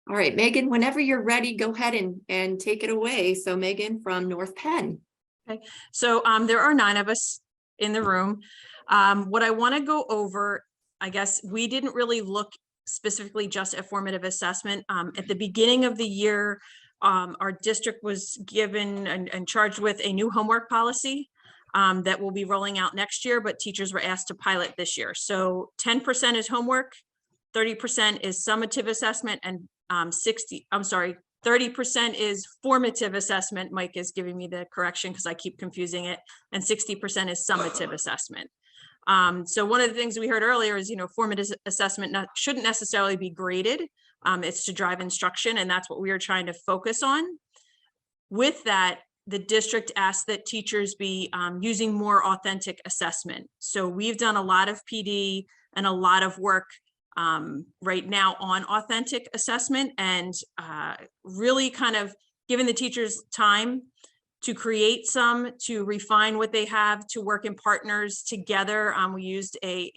All right, Megan, whenever you're ready, go ahead and take it away. So Megan from North Penn. Okay, so there are 9 of us in the room. What I want to go over, I guess we didn't really look specifically just at formative assessment. At the beginning of the year, our district was given and charged with a new homework policy that will be rolling out next year, but teachers were asked to pilot this year. So 10% is homework, 30% is summative assessment, and 30% is formative assessment. Mike is giving me the correction because I keep confusing it. And 60% is summative assessment. So one of the things we heard earlier is, formative assessment shouldn't necessarily be graded. It's to drive instruction, and that's what we are trying to focus on. With that, the district asked that teachers be using more authentic assessment. So we've done a lot of PD and a lot of work right now on authentic assessment, and really kind of giving the teachers time to create some, to refine what they have, to work in partners together. We used I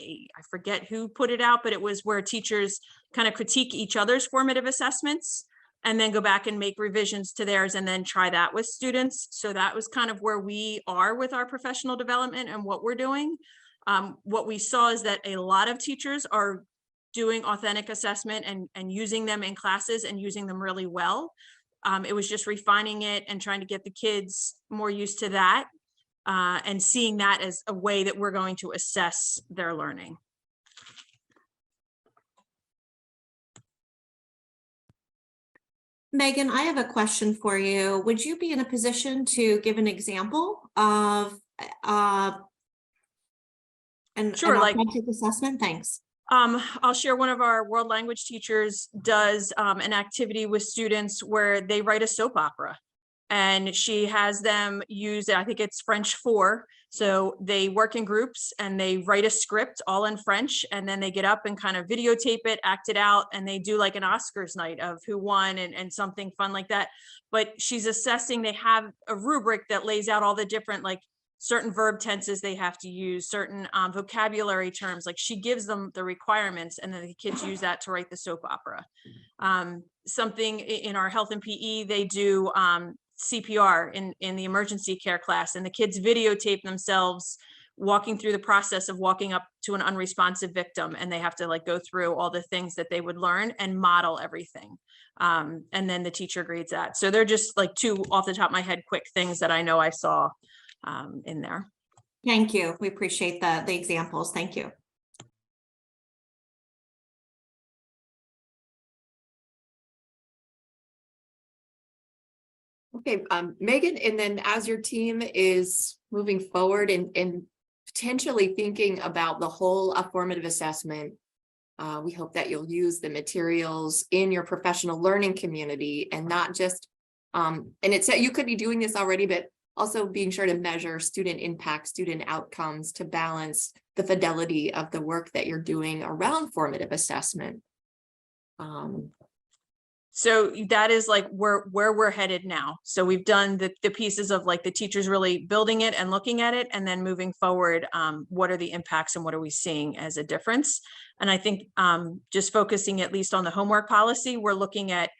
forget who put it out, but it was where teachers kind of critique each other's formative assessments and then go back and make revisions to theirs and then try that with students. So that was kind of where we are with our professional development and what we're doing. What we saw is that a lot of teachers are doing authentic assessment and using them in classes and using them really well. It was just refining it and trying to get the kids more used to that and seeing that as a way that we're going to assess their learning. Megan, I have a question for you. Would you be in a position to give an example of an authentic assessment? Thanks. I'll share one of our world language teachers does an activity with students where they write a soap opera, and she has them use, I think it's French 4. So they work in groups and they write a script all in French, and then they get up and kind of videotape it, act it out, and they do like an Oscars night of who won and something fun like that. But she's assessing, they have a rubric that lays out all the different certain verb tenses they have to use, certain vocabulary terms. Like she gives them the requirements, and then the kids use that to write the soap opera. Something in our health and PE, they do CPR in the emergency care class, and the kids videotape themselves walking through the process of walking up to an unresponsive victim, and they have to go through all the things that they would learn and model everything. And then the teacher grades that. So they're just 2 off the top of my head quick things that I know I saw in there. Thank you. We appreciate the examples. Thank you. Okay, Megan, and then as your team is moving forward and potentially thinking about the whole formative assessment, we hope that you'll use the materials in your professional learning community and not just, and it's you could be doing this already, but also being sure to measure student impact, student outcomes to balance the fidelity of the work that you're doing around formative assessment. So that is where we're headed now. So we've done the pieces of the teachers really building it and looking at it, and then moving forward, what are the impacts and what are we seeing as a difference? And I think just focusing at least on the homework policy, we're looking at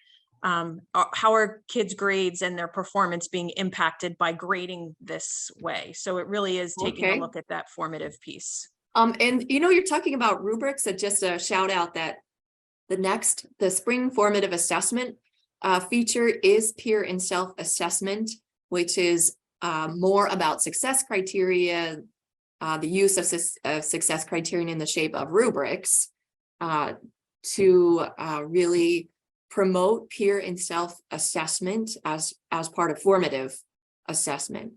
how are kids' grades and their performance being impacted by grading this way. So it really is taking a look at that formative piece. And you're talking about rubrics, that just a shout out that the spring formative assessment feature is peer and self-assessment, which is more about success criteria, the use of success criterion in the shape of rubrics to really promote peer and self-assessment as part of formative assessment.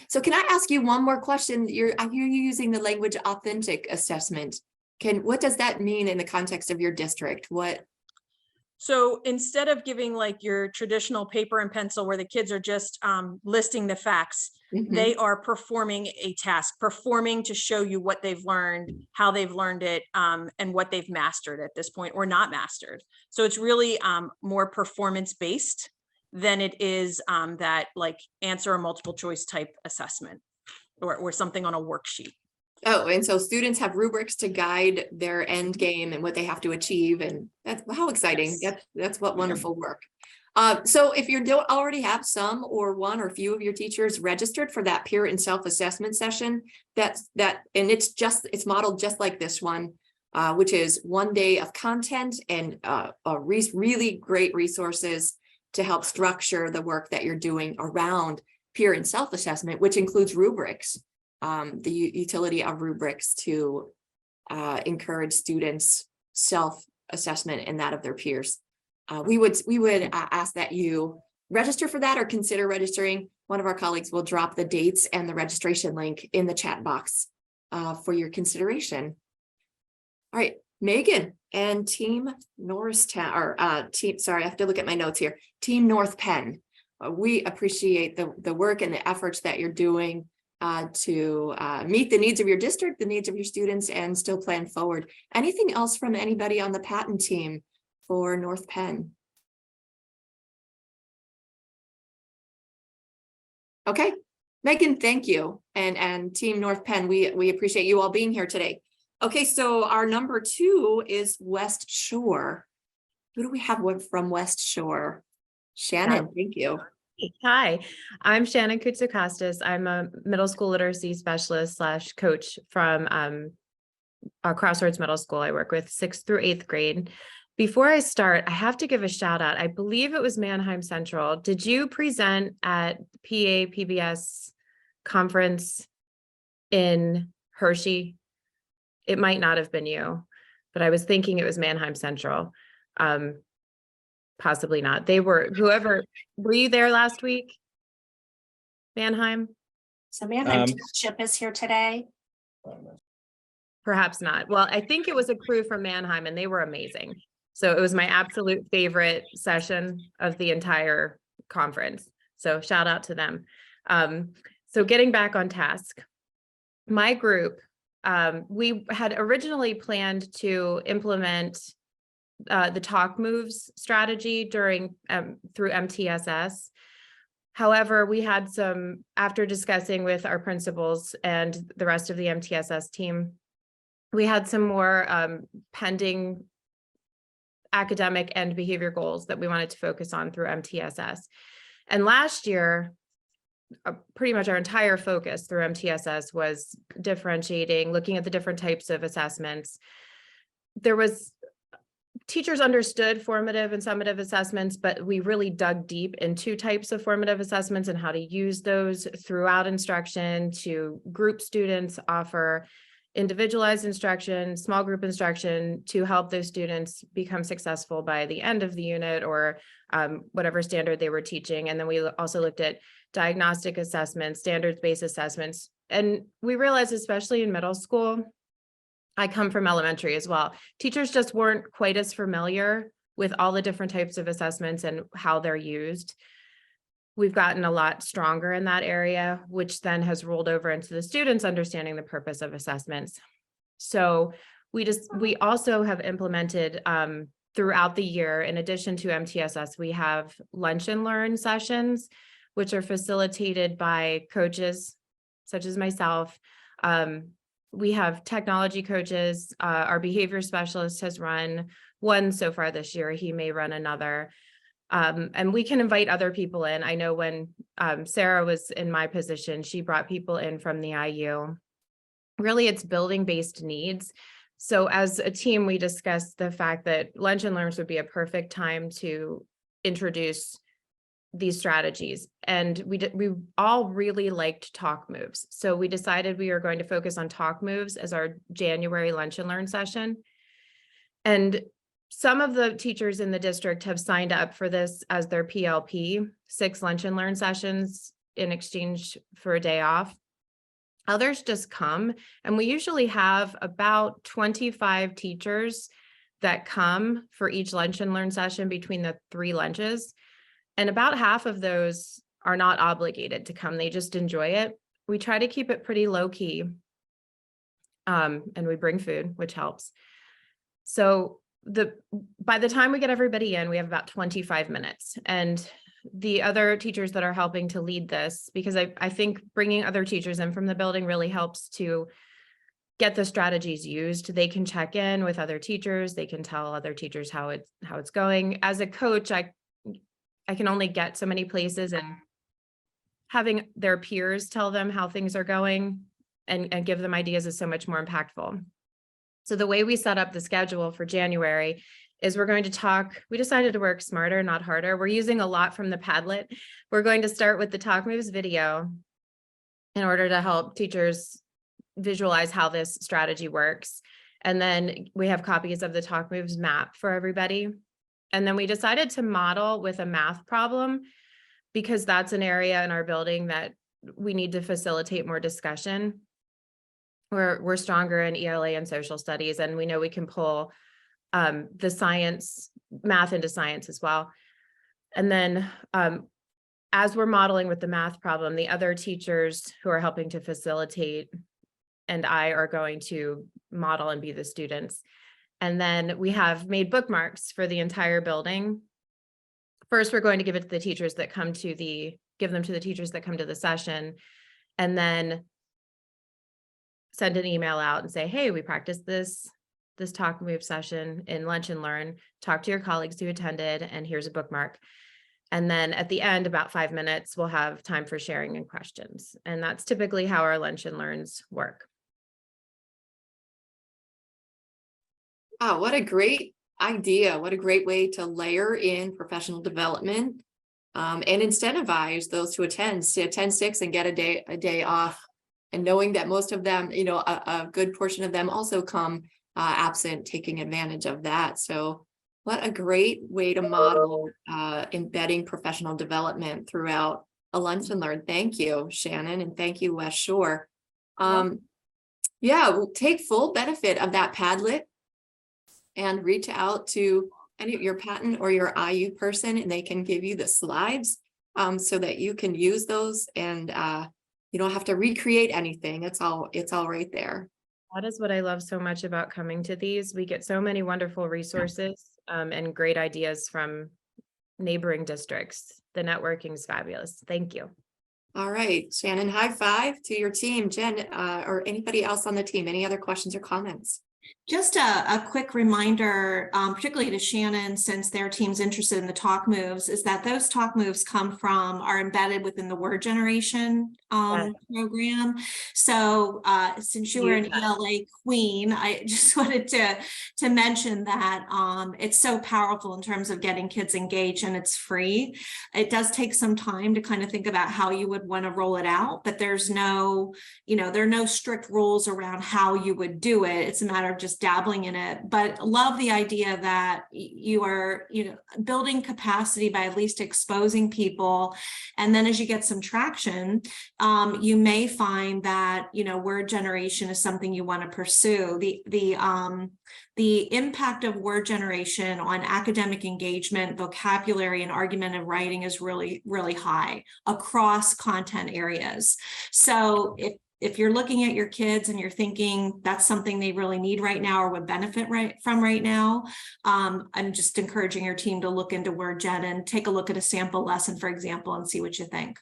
So can I ask you one more question? I hear you using the language authentic assessment. What does that mean in the context of your district? So instead of giving your traditional paper and pencil where the kids are just listing the facts, they are performing a task, performing to show you what they've learned, how they've learned it, and what they've mastered at this point or not mastered. So it's really more performance based than it is that answer a multiple choice type assessment or something on a worksheet. Oh, and so students have rubrics to guide their end game and what they have to achieve, and that's how exciting. Yes. That's what wonderful work. So if you don't already have some or one or few of your teachers registered for that peer and self-assessment session, and it's modeled just like this one, which is 1 day of content and really great resources to help structure the work that you're doing around peer and self-assessment, which includes rubrics. The utility of rubrics to encourage students' self-assessment and that of their peers. We would ask that you register for that or consider registering. One of our colleagues will drop the dates and the registration link in the chat box for your consideration. All right, Megan and Team Norristown, or sorry, I have to look at my notes here. Team North Penn. We appreciate the work and the efforts that you're doing to meet the needs of your district, the needs of your students, and still plan forward. Anything else from anybody on the patent team for North Penn? Okay, Megan, thank you. And Team North Penn, we appreciate you all being here today. Okay, so our number 2 is West Shore. Who do we have from West Shore? Shannon, thank you. Hi, I'm Shannon Koutsakostas. I'm a middle school literacy specialist / coach from Crossroads Middle School. I work with 6th through 8th grade. Before I start, I have to give a shout out. I believe it was Manheim Central. Did you present at PBS conference in Hershey? It might not have been you, but I was thinking it was Manheim Central. Possibly not. They were, were you there last week? Manheim? So Manheim Township is here today. Perhaps not. Well, I think it was a crew from Manheim and they were amazing. So it was my absolute favorite session of the entire conference. So shout out to them. So getting back on task, my group, we had originally planned to implement the Talk Moves strategy through MTSS. However, we had after discussing with our principals and the rest of the MTSS team, we had some more pending academic and behavior goals that we wanted to focus on through MTSS. And last year, pretty much our entire focus through MTSS was differentiating, looking at the different types of assessments. Teachers understood formative and summative assessments, but we really dug deep in 2 types of formative assessments and how to use those throughout instruction to group students, offer individualized instruction, small group instruction to help those students become successful by the end of the unit or whatever standard they were teaching. And then we also looked at diagnostic assessments, standards-based assessments. And we realized, especially in middle school, I come from elementary as well, teachers just weren't quite as familiar with all the different types of assessments and how they're used. We've gotten a lot stronger in that area, which then has rolled over into the students understanding the purpose of assessments. So we also have implemented throughout the year, in addition to MTSS, we have lunch and learn sessions, which are facilitated by coaches such as myself. We have technology coaches. Our behavior specialist has run one so far this year. He may run another. And we can invite other people in. I know when Sarah was in my position, she brought people in from the IU. Really, it's building-based needs. So as a team, we discussed the fact that lunch and learns would be a perfect time to introduce these strategies. And we all really liked Talk Moves. So we decided we are going to focus on Talk Moves as our January lunch and learn session. And some of the teachers in the district have signed up for this as their PLP, 6 lunch and learn sessions in exchange for a day off. Others just come, and we usually have about 25 teachers that come for each lunch and learn session between the 3 lunches. And about half of those are not obligated to come. They just enjoy it. We try to keep it pretty low key. And we bring food, which helps. So by the time we get everybody in, we have about 25 minutes. And the other teachers that are helping to lead this, because I think bringing other teachers in from the building really helps to get the strategies used. They can check in with other teachers. They can tell other teachers how it's going. As a coach, I can only get so many places, and having their peers tell them how things are going and give them ideas is so much more impactful. So the way we set up the schedule for January is we're going to talk, we decided to work smarter, not harder. We're using a lot from the Padlet. We're going to start with the Talk Moves video in order to help teachers visualize how this strategy works. And then we have copies of the Talk Moves map for everybody. And then we decided to model with a math problem, because that's an area in our building that we need to facilitate more discussion. We're stronger in ELA and social studies, and we know we can pull the science, math into science as well. And then as we're modeling with the math problem, the other teachers who are helping to facilitate and I are going to model and be the students. And then we have made bookmarks for the entire building. First, we're going to give it to the teachers that come to give them to the teachers that come to the session, and then send an email out and say, hey, we practiced this Talk Move session in Lunch and Learn. Talk to your colleagues who attended, and here's a bookmark. And then at the end, about 5 minutes, we'll have time for sharing and questions. And that's typically how our Lunch and Learns work. Wow, what a great idea. What a great way to layer in professional development and incentivize those to attend 6 and get a day off. And knowing that most of them, a good portion of them also come absent, taking advantage of that. So what a great way to model embedding professional development throughout a Lunch and Learn. Thank you, Shannon, and thank you, West Shore. Yeah, we'll take full benefit of that Padlet and reach out to your patent or your IU person, and they can give you the slides so that you can use those, and you don't have to recreate anything. It's all right there. That is what I love so much about coming to these. We get so many wonderful resources and great ideas from neighboring districts. The networking is fabulous. Thank you. All right, Shannon, high five to your team. Jen, or anybody else on the team, any other questions or comments? Just a quick reminder, particularly to Shannon, since their team's interested in the Talk Moves, is that those Talk Moves are embedded within the word generation program. So since you were an ELA queen, I just wanted to mention that it's so powerful in terms of getting kids engaged, and it's free. It does take some time to kind of think about how you would want to roll it out, but there's no, there are no strict rules around how you would do it. It's a matter of just dabbling in it, but love the idea that you are, building capacity by at least exposing people. And then as you get some traction, you may find that, word generation is something you want to pursue. The impact of word generation on academic engagement, vocabulary, and argumentative writing is really, really high across content areas. So if you're looking at your kids and you're thinking that's something they really need right now or would benefit from right now, I'm just encouraging your team to look into word gen and take a look at a sample lesson, for example, and see what you think.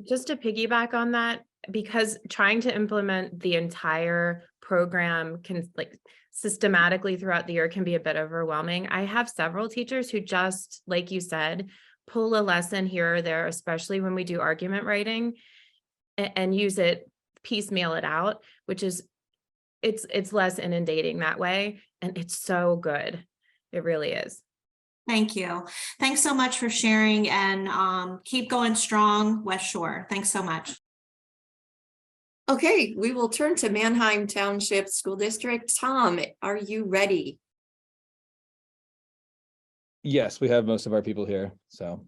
Just to piggyback on that, because trying to implement the entire program can systematically throughout the year can be a bit overwhelming. I have several teachers who just, like you said, pull a lesson here or there, especially when we do argument writing, and use it, piecemeal it out, which is it's less inundating that way, and it's so good. It really is. Thank you. Thanks so much for sharing, and keep going strong, West Shore. Thanks so much. Okay, we will turn to Manheim Township School District. Tom, are you ready? Yes, we have most of our people here. So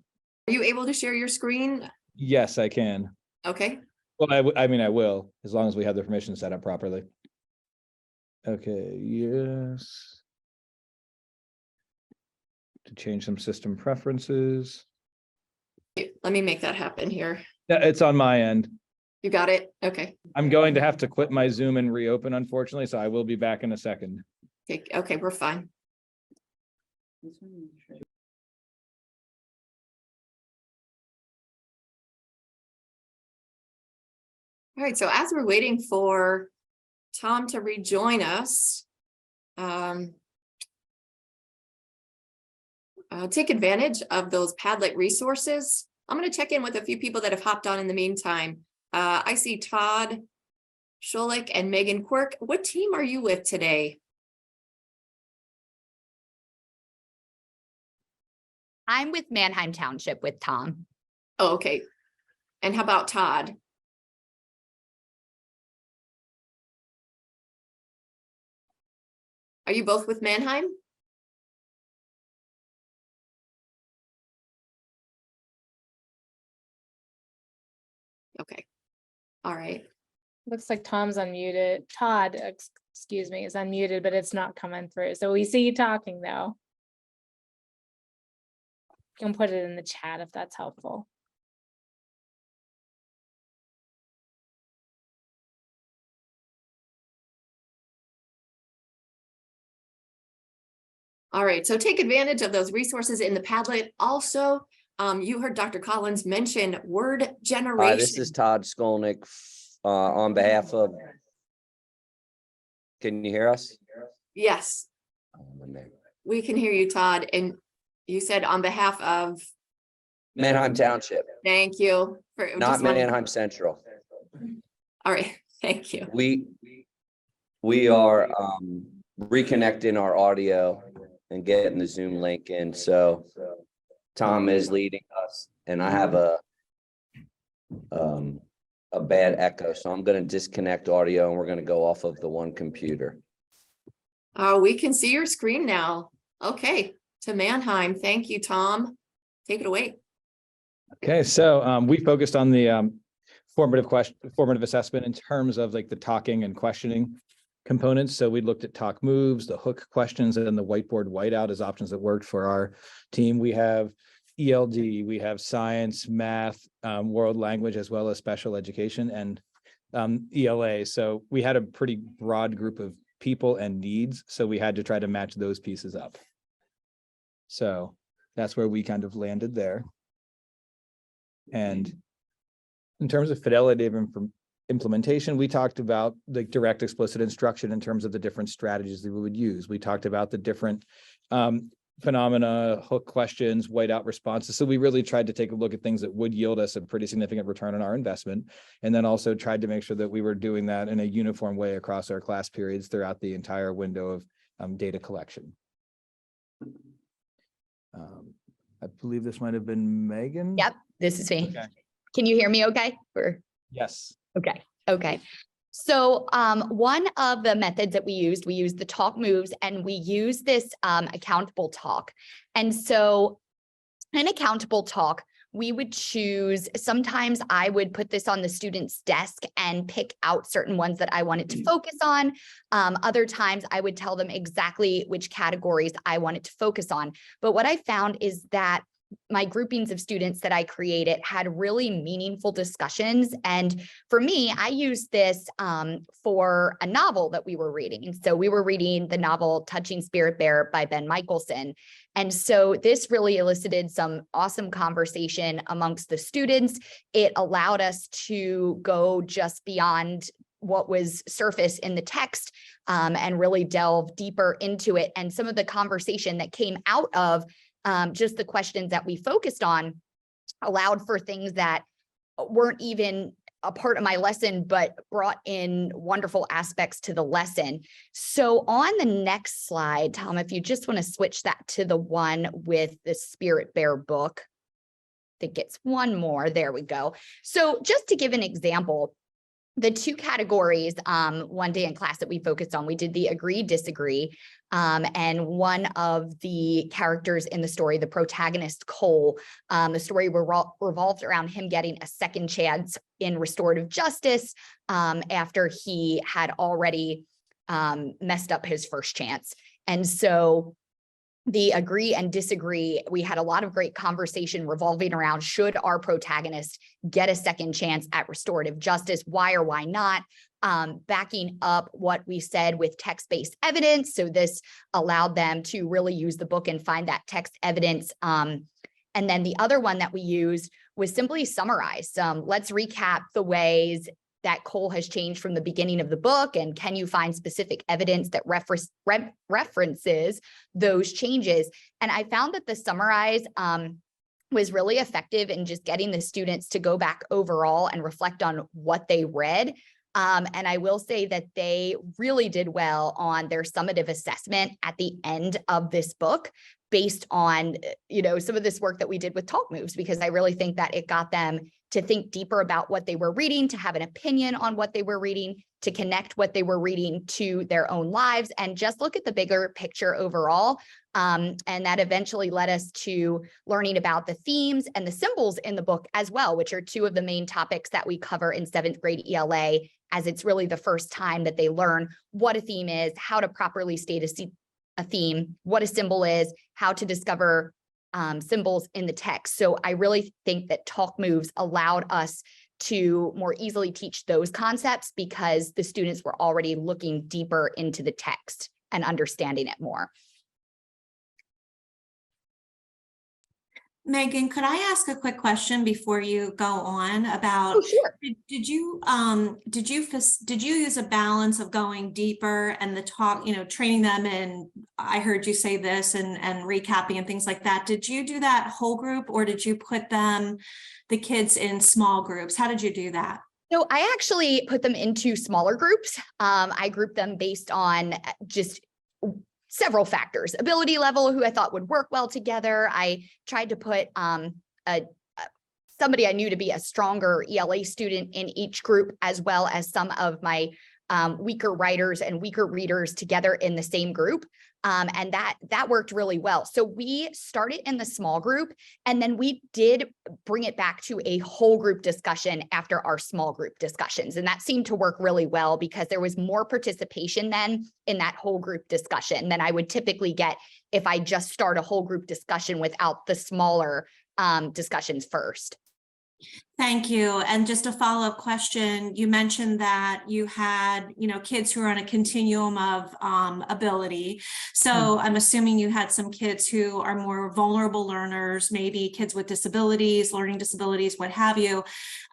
are you able to share your screen? Yes, I can. Okay. Well, I mean, I will, as long as we have the permission set up properly. Okay, yes. To change some system preferences. Let me make that happen here. Yeah, it's on my end. You got it? Okay. I'm going to have to quit my Zoom and reopen, unfortunately, so I will be back in a second. Okay, we're fine. All right, so as we're waiting for Tom to rejoin us. Take advantage of those Padlet resources. I'm going to check in with a few people that have hopped on in the meantime. I see Todd Scholik and Megan Quirk. What team are you with today? I'm with Manheim Township with Tom. Oh, okay. And how about Todd? Are you both with Manheim? Okay. All right. Looks like Tom's unmuted. Todd, excuse me, is unmuted, but it's not coming through. So we see you talking though. You can put it in the chat if that's helpful. All right. So take advantage of those resources in the Padlet. Also, you heard Dr. Collins mention word generation. Hi, this is Todd Skolnick on behalf of. Can you hear us? Yes, we can hear you, Todd. And you said on behalf of. Manheim Township, Thank you. For not just wanted- Manheim Central. All right. Thank you. We are reconnecting our audio and getting the Zoom link in. So Tom is leading us, and I have a bad echo, so I'm going to disconnect audio and we're going to go off of the one computer. We can see your screen now. Okay, to Manheim. Thank you, Tom. Take it away. Okay, so we focused on the formative assessment in terms of like the talking and questioning components. So we looked at talk moves, the hook questions, and the whiteboard whiteout as options that worked for our team. We have ELD, we have science, math, world language, as well as special education and ELA. So we had a pretty broad group of people and needs. So we had to try to match those pieces up. So that's where we kind of landed there. And in terms of fidelity of implementation, we talked about the direct explicit instruction in terms of the different strategies that we would use. We talked about the different phenomena, hook questions, whiteout responses. So we really tried to take a look at things that would yield us a pretty significant return on our investment. And then also tried to make sure that we were doing that in a uniform way across our class periods throughout the entire window of data collection. I believe this might have been Megan. Yep, this is me. Okay. Can you hear me okay? Or Yes. okay. So one of the methods that we used the talk moves, and we use this accountable talk. And so in accountable talk, we would choose, sometimes I would put this on the student's desk and pick out certain ones that I wanted to focus on. Other times I would tell them exactly which categories I wanted to focus on. But what I found is that my groupings of students that I created had really meaningful discussions. And for me, I used this for a novel that we were reading. So we were reading the novel Touching Spirit Bear by Ben Michelson. And so this really elicited some awesome conversation amongst the students. It allowed us to go just beyond what was surface in the text and really delve deeper into it. And some of the conversation that came out of just the questions that we focused on allowed for things that weren't even a part of my lesson, but brought in wonderful aspects to the lesson. So on the next slide, Tom, if you just want to switch that to the one with the Spirit Bear book, I think it's one more. There we go. So just to give an example, the two categories one day in class that we focused on, we did the agree, disagree. And one of the characters in the story, the protagonist, Cole, the story revolved around him getting a second chance in restorative justice after he had already messed up his first chance. And so the agree and disagree, we had a lot of great conversation revolving around, should our protagonist get a second chance at restorative justice? Why or why not? Backing up what we said with text-based evidence. So this allowed them to really use the book and find that text evidence. And then the other one that we used was simply summarize. Let's recap the ways that Cole has changed from the beginning of the book? And can you find specific evidence that references those changes? And I found that the summarize was really effective in just getting the students to go back overall and reflect on what they read. And I will say that they really did well on their summative assessment at the end of this book, based on, some of this work that we did with Talk Moves, because I really think that it got them to think deeper about what they were reading, to have an opinion on what they were reading, to connect what they were reading to their own lives, and just look at the bigger picture overall. And that eventually led us to learning about the themes and the symbols in the book as well, which are two of the main topics that we cover in 7th grade ELA, as it's really the first time that they learn what a theme is, how to properly state a theme, what a symbol is, how to discover symbols in the text. So I really think that Talk Moves allowed us to more easily teach those concepts, because the students were already looking deeper into the text and understanding it more. Megan, could I ask a quick question before you go on about, Oh, sure. did you use a balance of going deeper and the talk, training them, and I heard you say this and recapping and things like that. Did you do that whole group, or did you put the kids in small groups? How did you do that? So I actually put them into smaller groups. I grouped them based on just several factors: ability level, who I thought would work well together. I tried to put somebody I knew to be a stronger ELA student in each group, as well as some of my weaker writers and weaker readers together in the same group. And that worked really well. So we started in the small group, and then we did bring it back to a whole group discussion after our small group discussions. And that seemed to work really well, because there was more participation then in that whole group discussion than I would typically get if I just start a whole group discussion without the smaller discussions first. Thank you. And just a follow-up question, you mentioned that you had, kids who are on a continuum of ability. So I'm assuming you had some kids who are more vulnerable learners, maybe kids with disabilities, learning disabilities, what have you.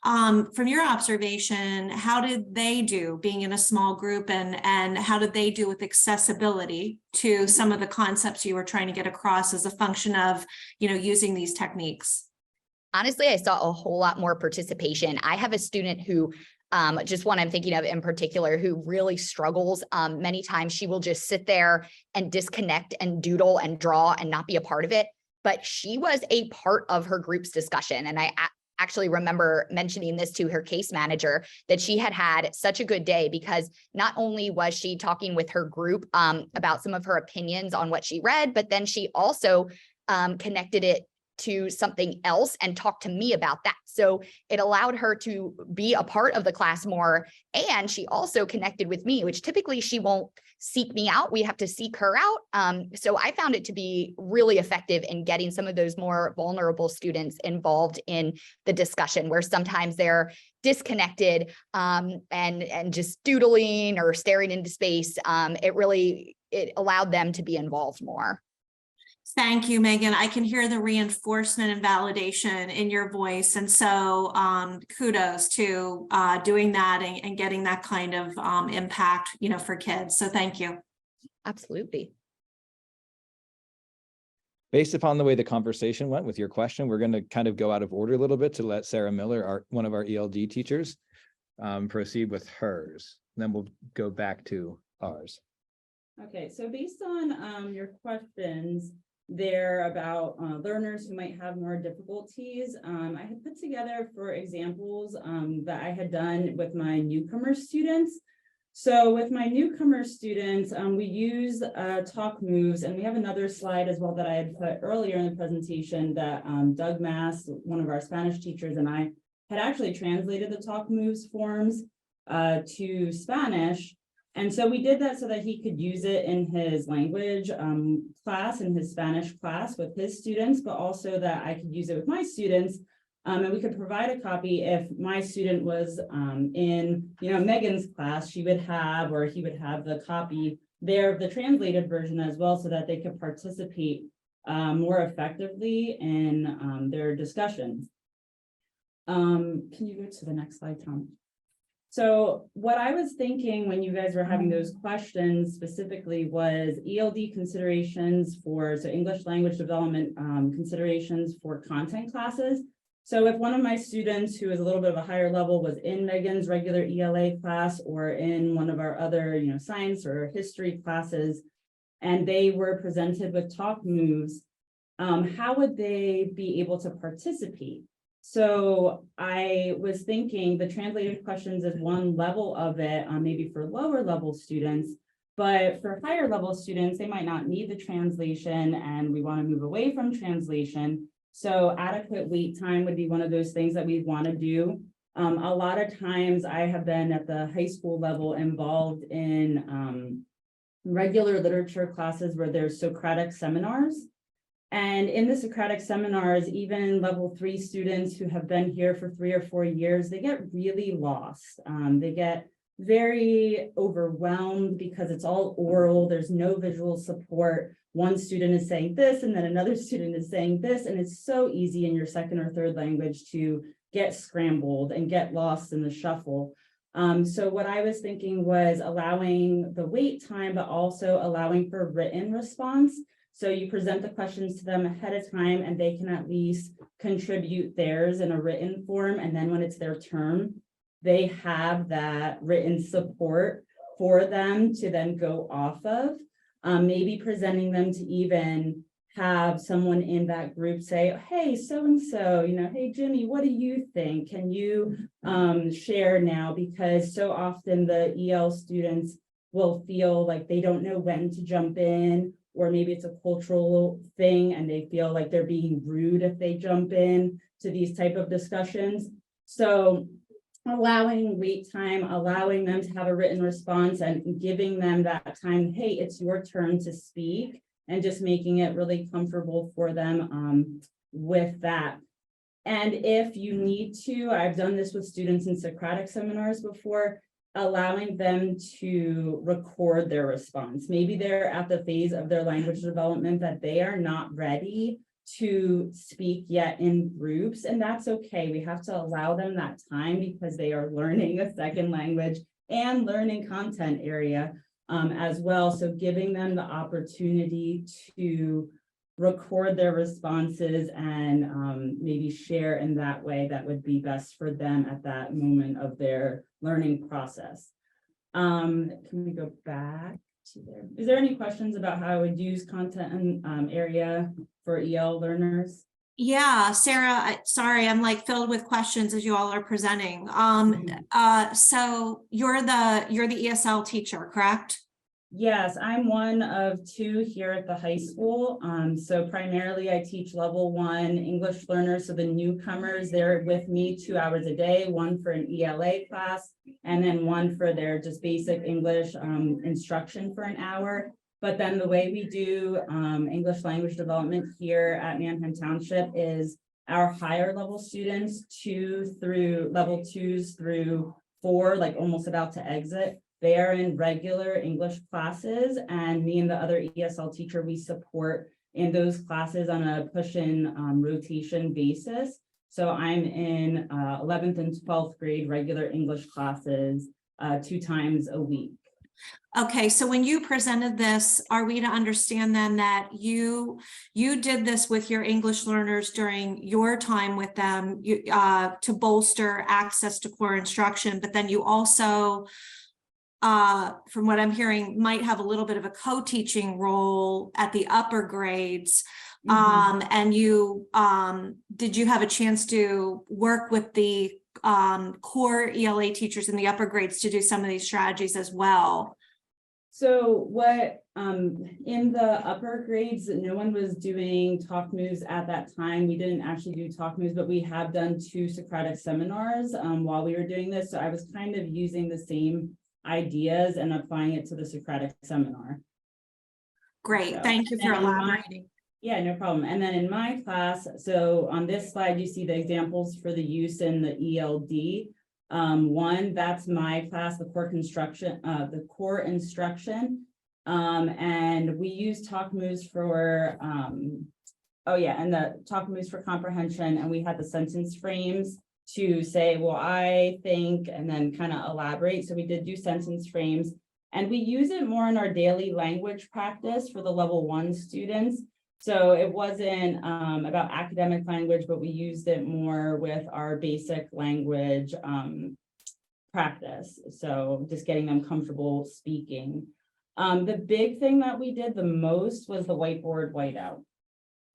From your observation, how did they do being in a small group, and how did they do with accessibility to some of the concepts you were trying to get across as a function of, using these techniques? Honestly, I saw a whole lot more participation. I have a student who, just one I'm thinking of in particular, who really struggles. Many times she will just sit there and disconnect and doodle and draw and not be a part of it. But she was a part of her group's discussion. And I actually remember mentioning this to her case manager, that she had such a good day, because not only was she talking with her group about some of her opinions on what she read, but then she also connected it to something else and talk to me about that. So it allowed her to be a part of the class more. And she also connected with me, which typically she won't seek me out. We have to seek her out. So I found it to be really effective in getting some of those more vulnerable students involved in the discussion, where sometimes they're disconnected and just doodling or staring into space. It allowed them to be involved more. Thank you, Megan. I can hear the reinforcement and validation in your voice. And so kudos to doing that and getting that kind of impact, for kids. So thank you. Absolutely. Based upon the way the conversation went with your question, we're going to kind of go out of order a little bit to let Sarah Miller, one of our ELD teachers, proceed with hers. Then we'll go back to ours. Okay, so based on your questions there about learners who might have more difficulties, I had put together for examples that I had done with my newcomer students. So with my newcomer students, we use Talk Moves, and we have another slide as well that I had put earlier in the presentation that Doug Mass, one of our Spanish teachers, and I had actually translated the Talk Moves forms to Spanish. And so we did that so that he could use it in his language class, in his Spanish class with his students, but also that I could use it with my students. And we could provide a copy if my student was in, Megan's class, she would have, or he would have the copy there of the translated version as well, so that they could participate more effectively in their discussions. Can you go to the next slide, Tom? So what I was thinking when you guys were having those questions specifically was ELD considerations for, so English language development considerations for content classes. So if one of my students who is a little bit of a higher level was in Megan's regular ELA class or in one of our other, science or history classes, and they were presented with talk moves, how would they be able to participate? So I was thinking the translated questions is one level of it, maybe for lower level students, but for higher level students, they might not need the translation and we want to move away from translation. So adequate wait time would be one of those things that we want to do. A lot of times I have been at the high school level involved in regular literature classes where there's Socratic seminars. And in the Socratic seminars, even level 3 students who have been here for 3 or 4 years, they get really lost. They get very overwhelmed because it's all oral. There's no visual support. One student is saying this, and then another student is saying this. And it's so easy in your second or third language to get scrambled and get lost in the shuffle. So what I was thinking was allowing the wait time, but also allowing for written response. So you present the questions to them ahead of time and they can at least contribute theirs in a written form. And then when it's their turn, they have that written support for them to then go off of. Maybe presenting them to even have someone in that group say, hey, so-and-so, hey, Jimmy, what do you think? Can you share now? Because so often the EL students will feel like they don't know when to jump in, or maybe it's a cultural thing and they feel like they're being rude if they jump in to these type of discussions. So allowing wait time, allowing them to have a written response and giving them that time, hey, it's your turn to speak, and just making it really comfortable for them with that. And if you need to, I've done this with students in Socratic seminars before, allowing them to record their response. Maybe they're at the phase of their language development that they are not ready to speak yet in groups, and that's okay. We have to allow them that time because they are learning a second language and learning content area as well. So giving them the opportunity to record their responses and maybe share in that way that would be best for them at that moment of their learning process. Can we go back to there? Is there any questions about how I would use content and area for EL learners? Yeah, Sarah, sorry, I'm like filled with questions as you all are presenting. So you're the ESL teacher, correct? Yes, I'm one of 2 here at the high school. So primarily I teach level 1 English learners. So the newcomers, they're with me 2 hours a day, one for an ELA class, and then one for their just basic English instruction for an hour. But then the way we do English language development here at Manheim Township is our higher level students, level 2s through 4, like almost about to exit. They are in regular English classes, and me and the other ESL teacher, we support in those classes on a push-in rotation basis. So I'm in 11th and 12th grade regular English classes 2 times a week. Okay, so when you presented this, are we to understand then that you did this with your English learners during your time with them to bolster access to core instruction, but then you also, from what I'm hearing, might have a little bit of a co-teaching role at the upper grades. And you, did you have a chance to work with the core ELA teachers in the upper grades to do some of these strategies as well? So what in the upper grades, no one was doing talk moves at that time. We didn't actually do talk moves, but we have done 2 Socratic seminars while we were doing this. So I was kind of using the same ideas and applying it to the Socratic seminar. Great, So, thank you for elaborating. Yeah, no problem. And then in my class, so on this slide, you see the examples for the use in the ELD. One, that's my class, the core instruction. And we use talk moves for, and the talk moves for comprehension, and we had the sentence frames to say, well, I think, and then kind of elaborate. So we did do sentence frames, and we use it more in our daily language practice for the level 1 students. So it wasn't about academic language, but we used it more with our basic language practice. So just getting them comfortable speaking. The big thing that we did the most was the whiteboard whiteout.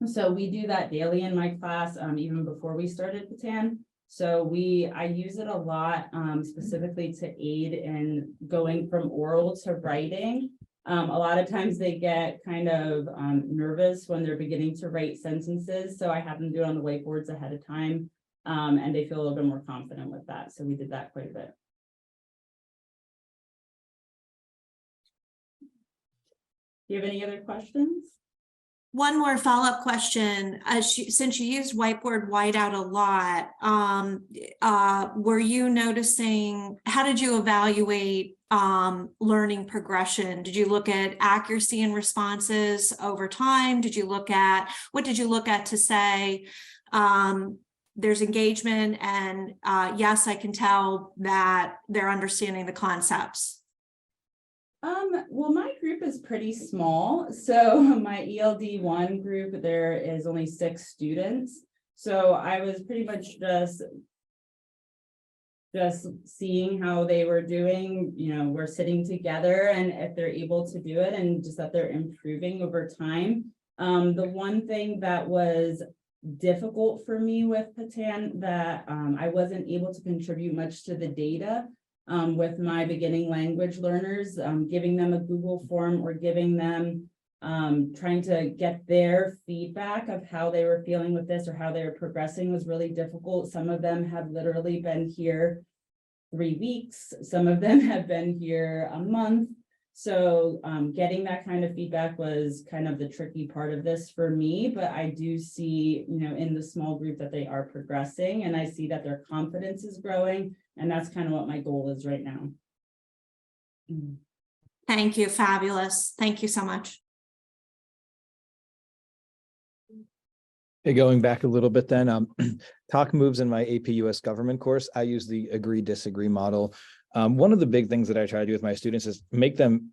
So we do that daily in my class, even before we started Patan. So I use it a lot, specifically to aid in going from oral to writing. A lot of times they get kind of nervous when they're beginning to write sentences. So I have them do it on the whiteboards ahead of time, and they feel a little bit more confident with that. So we did that quite a bit. Do you have any other questions? One more follow-up question. Since you used whiteboard whiteout a lot, were you noticing, how did you evaluate learning progression? Did you look at accuracy in responses over time? What did you look at to say there's engagement and yes, I can tell that they're understanding the concepts? Well, my group is pretty small. So my ELD 1 group, there is only 6 students. So I was pretty much just seeing how they were doing. We're sitting together, and if they're able to do it, and just that they're improving over time. The one thing that was difficult for me with Patan that I wasn't able to contribute much to the data with my beginning language learners, giving them a Google form or giving them, trying to get their feedback of how they were feeling with this or how they were progressing was really difficult. Some of them have literally been here 3 weeks. Some of them have been here a month. So getting that kind of feedback was kind of the tricky part of this for me, but I do see, in the small group that they are progressing, and I see that their confidence is growing, and that's kind of what my goal is right now. Thank you. Fabulous. Thank you so much. Okay, going back a little bit then, talk moves in my AP US government course. I use the agree disagree model. One of the big things that I try to do with my students is make them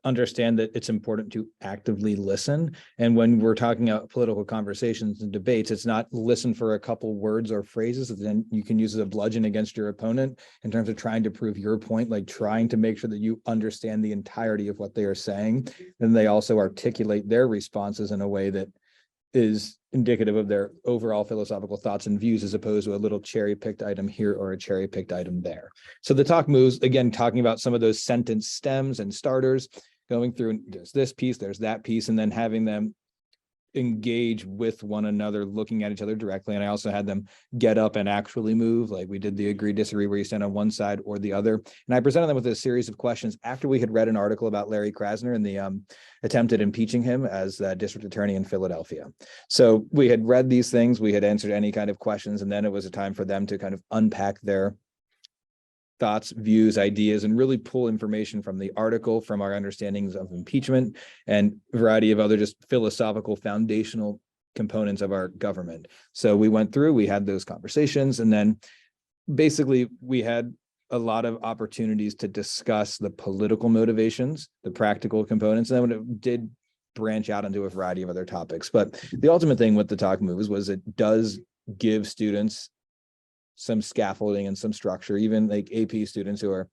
understand that it's important to actively listen. And when we're talking about political conversations and debates, it's not listen for a couple words or phrases that then you can use as a bludgeon against your opponent in terms of trying to prove your point, like trying to make sure that you understand the entirety of what they are saying. And they also articulate their responses in a way that is indicative of their overall philosophical thoughts and views, as opposed to a little cherry-picked item here or a cherry-picked item there. So the talk moves, again, talking about some of those sentence stems and starters, going through, there's this piece, there's that piece, and then having them engage with one another, looking at each other directly. And I also had them get up and actually move, like we did the agree disagree, where you stand on one side or the other. And I presented them with a series of questions after we had read an article about Larry Krasner and the attempt at impeaching him as district attorney in Philadelphia. So we had read these things, we had answered any kind of questions, and then it was a time for them to kind of unpack their thoughts, views, ideas, and really pull information from the article, from our understandings of impeachment, and a variety of other just philosophical foundational components of our government. So we went through, we had those conversations, and then basically we had a lot of opportunities to discuss the political motivations, the practical components, and then when it did branch out into a variety of other topics. But the ultimate thing with the talk moves was it does give students some scaffolding and some structure, even like AP students who are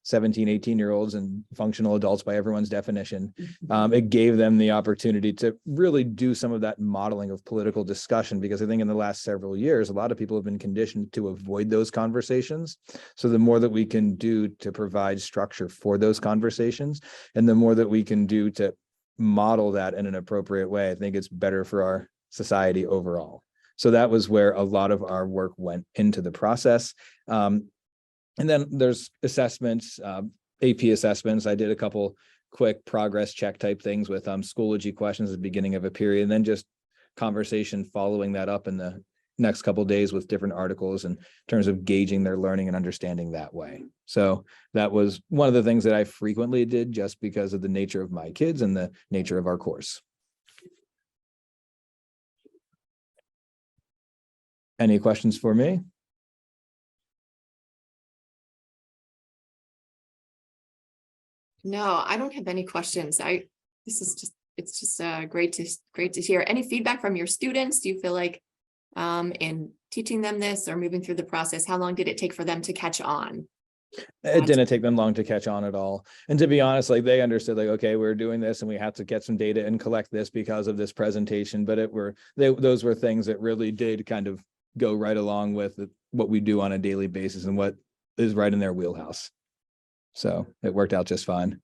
17, 18-year-olds and functional adults by everyone's definition. It gave them the opportunity to really do some of that modeling of political discussion, because I think in the last several years, a lot of people have been conditioned to avoid those conversations. So the more that we can do to provide structure for those conversations, and the more that we can do to model that in an appropriate way, I think it's better for our society overall. So that was where a lot of our work went into the process. And then there's assessments, AP assessments. I did a couple quick progress check type things with Schoology questions at the beginning of a period, and then just conversation following that up in the next couple of days with different articles in terms of gauging their learning and understanding that way. So that was one of the things that I frequently did, just because of the nature of my kids and the nature of our course. Any questions for me? No, I don't have any questions. It's just great to hear. Any feedback from your students? Do you feel like in teaching them this or moving through the process, how long did it take for them to catch on? It didn't take them long to catch on at all. And to be honest, like they understood like, okay, we're doing this and we have to get some data and collect this because of this presentation. But those were things that really did kind of go right along with what we do on a daily basis and what is right in their wheelhouse. So it worked out just fine.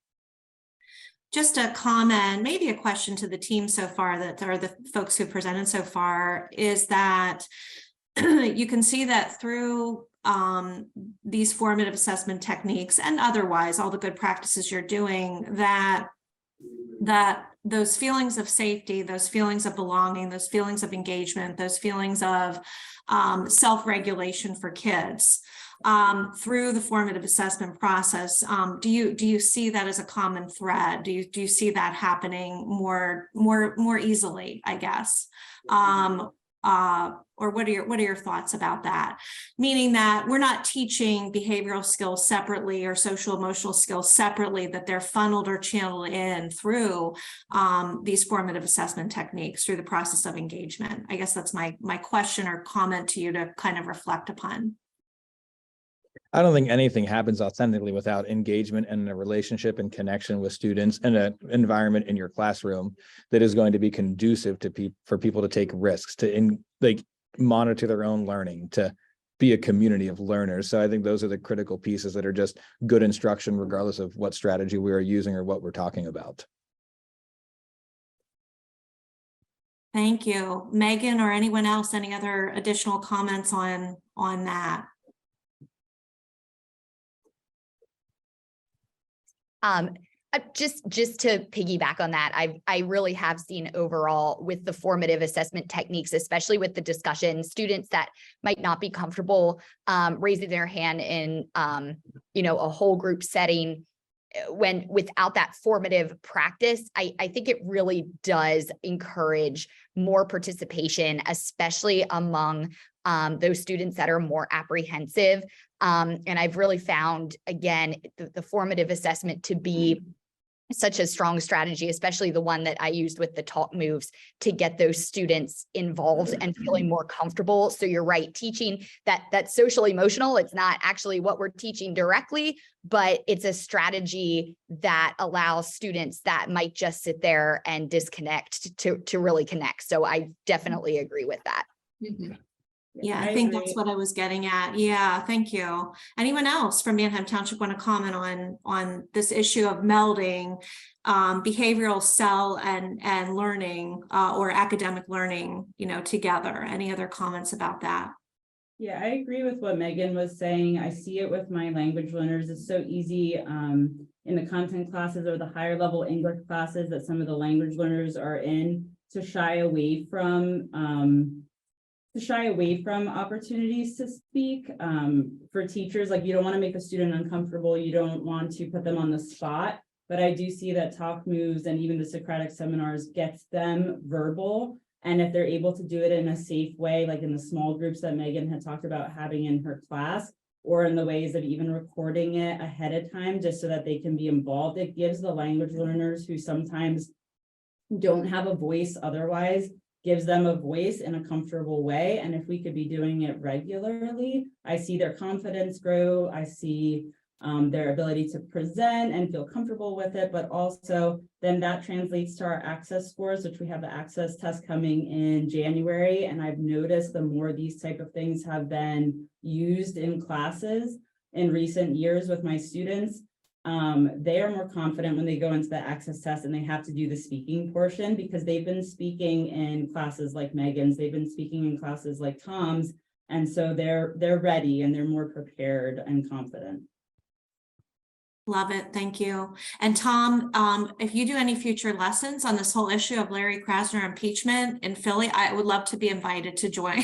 Just a comment, maybe a question to the team so far, that are the folks who presented so far, is that you can see that through these formative assessment techniques and otherwise all the good practices you're doing, that those feelings of safety, those feelings of belonging, those feelings of engagement, those feelings of self-regulation for kids through the formative assessment process. Do you see that as a common thread? Do you see that happening more easily, I guess? Or what are your thoughts about that? Meaning that we're not teaching behavioral skills separately or social emotional skills separately, that they're funneled or channeled in through these formative assessment techniques through the process of engagement. I guess that's my question or comment to you to kind of reflect upon. I don't think anything happens authentically without engagement and a relationship and connection with students and an environment in your classroom that is going to be conducive to for people to take risks, to monitor their own learning, to be a community of learners. So I think those are the critical pieces that are just good instruction, regardless of what strategy we are using or what we're talking about. Thank you. Megan or anyone else, any other additional comments on that? Just to piggyback on that, I really have seen overall with the formative assessment techniques, especially with the discussion, students that might not be comfortable raising their hand in a whole group setting, when without that formative practice, I think it really does encourage more participation, especially among those students that are more apprehensive. And I've really found, again, the formative assessment to be such a strong strategy, especially the one that I used with the talk moves, to get those students involved and feeling more comfortable. So you're right, teaching that social emotional, it's not actually what we're teaching directly, but it's a strategy that allows students that might just sit there and disconnect to really connect. So I definitely agree with that. Mm-hmm. Yeah, I think that's what I was getting at. Yeah, thank you. Anyone else from Manheim Township want to comment on this issue of melding behavioral cell and learning or academic learning, together? Any other comments about that? Yeah, I agree with what Megan was saying. I see it with my language learners. It's so easy in the content classes or the higher level English classes that some of the language learners are in to shy away from opportunities to speak. For teachers, like, you don't want to make a student uncomfortable, you don't want to put them on the spot, but I do see that talk moves and even the Socratic seminars gets them verbal, and if they're able to do it in a safe way, like in the small groups that Megan had talked about having in her class, or in the ways of even recording it ahead of time just so that they can be involved, it gives the language learners who sometimes don't have a voice otherwise, gives them a voice in a comfortable way. And if we could be doing it regularly, I see their confidence grow. I see their ability to present and feel comfortable with it, but also then that translates to our access scores, which we have the access test coming in January. And I've noticed the more these type of things have been used in classes in recent years with my students, they are more confident when they go into the access test and they have to do the speaking portion, because they've been speaking in classes like Megan's, they've been speaking in classes like Tom's, and so they're ready and they're more prepared and confident. Love it. Thank you. And Tom, if you do any future lessons on this whole issue of Larry Krasner impeachment in Philly, I would love to be invited to join.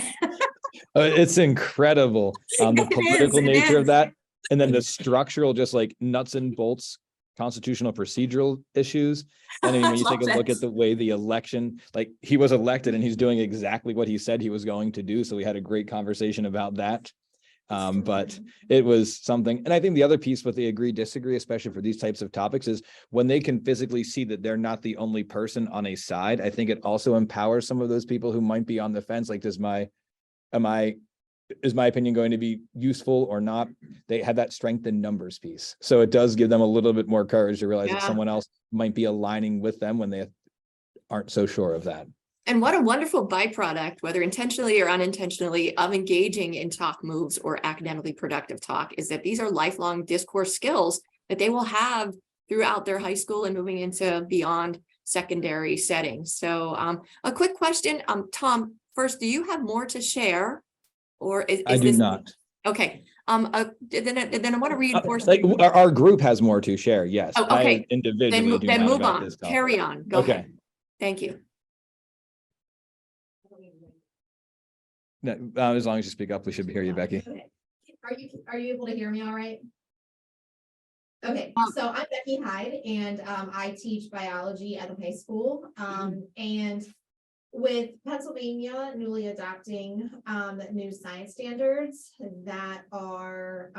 It's incredible. The political nature of that. And then the Mm-hmm. structural, just like nuts and bolts, constitutional procedural issues. And then when you take a look at the way the election, like, he was elected and he's doing exactly what he said he was going to do. So we had a great conversation about that. But it was something, and I think the other piece with the agree disagree, especially for these types of topics, is when they can physically see that they're not the only person on a side. I think it also empowers some of those people who might be on the fence, like, is my opinion going to be useful or not? They have that strength in numbers piece. So it does give them a little bit more courage to realize that Yeah. someone else might be aligning with them when they aren't so sure of that. And what a wonderful byproduct, whether intentionally or unintentionally, of engaging in talk moves or academically productive talk, is that these are lifelong discourse skills that they will have throughout their high school and moving into beyond secondary settings. So a quick question, Tom, first, do you have more to share? Or is I do this not. okay? Then I want to reinforce. Like our group has more to share. Yes. Oh, okay. I individually do Then not move about on. this topic. Carry on. Go Okay. ahead. Thank you. No, as long as you speak up, we should hear you, Becky. Okay. Are you able to hear me all right? Okay, Um, so I'm Becky Hyde and I teach biology at the high school. And with Pennsylvania newly adopting new science standards that are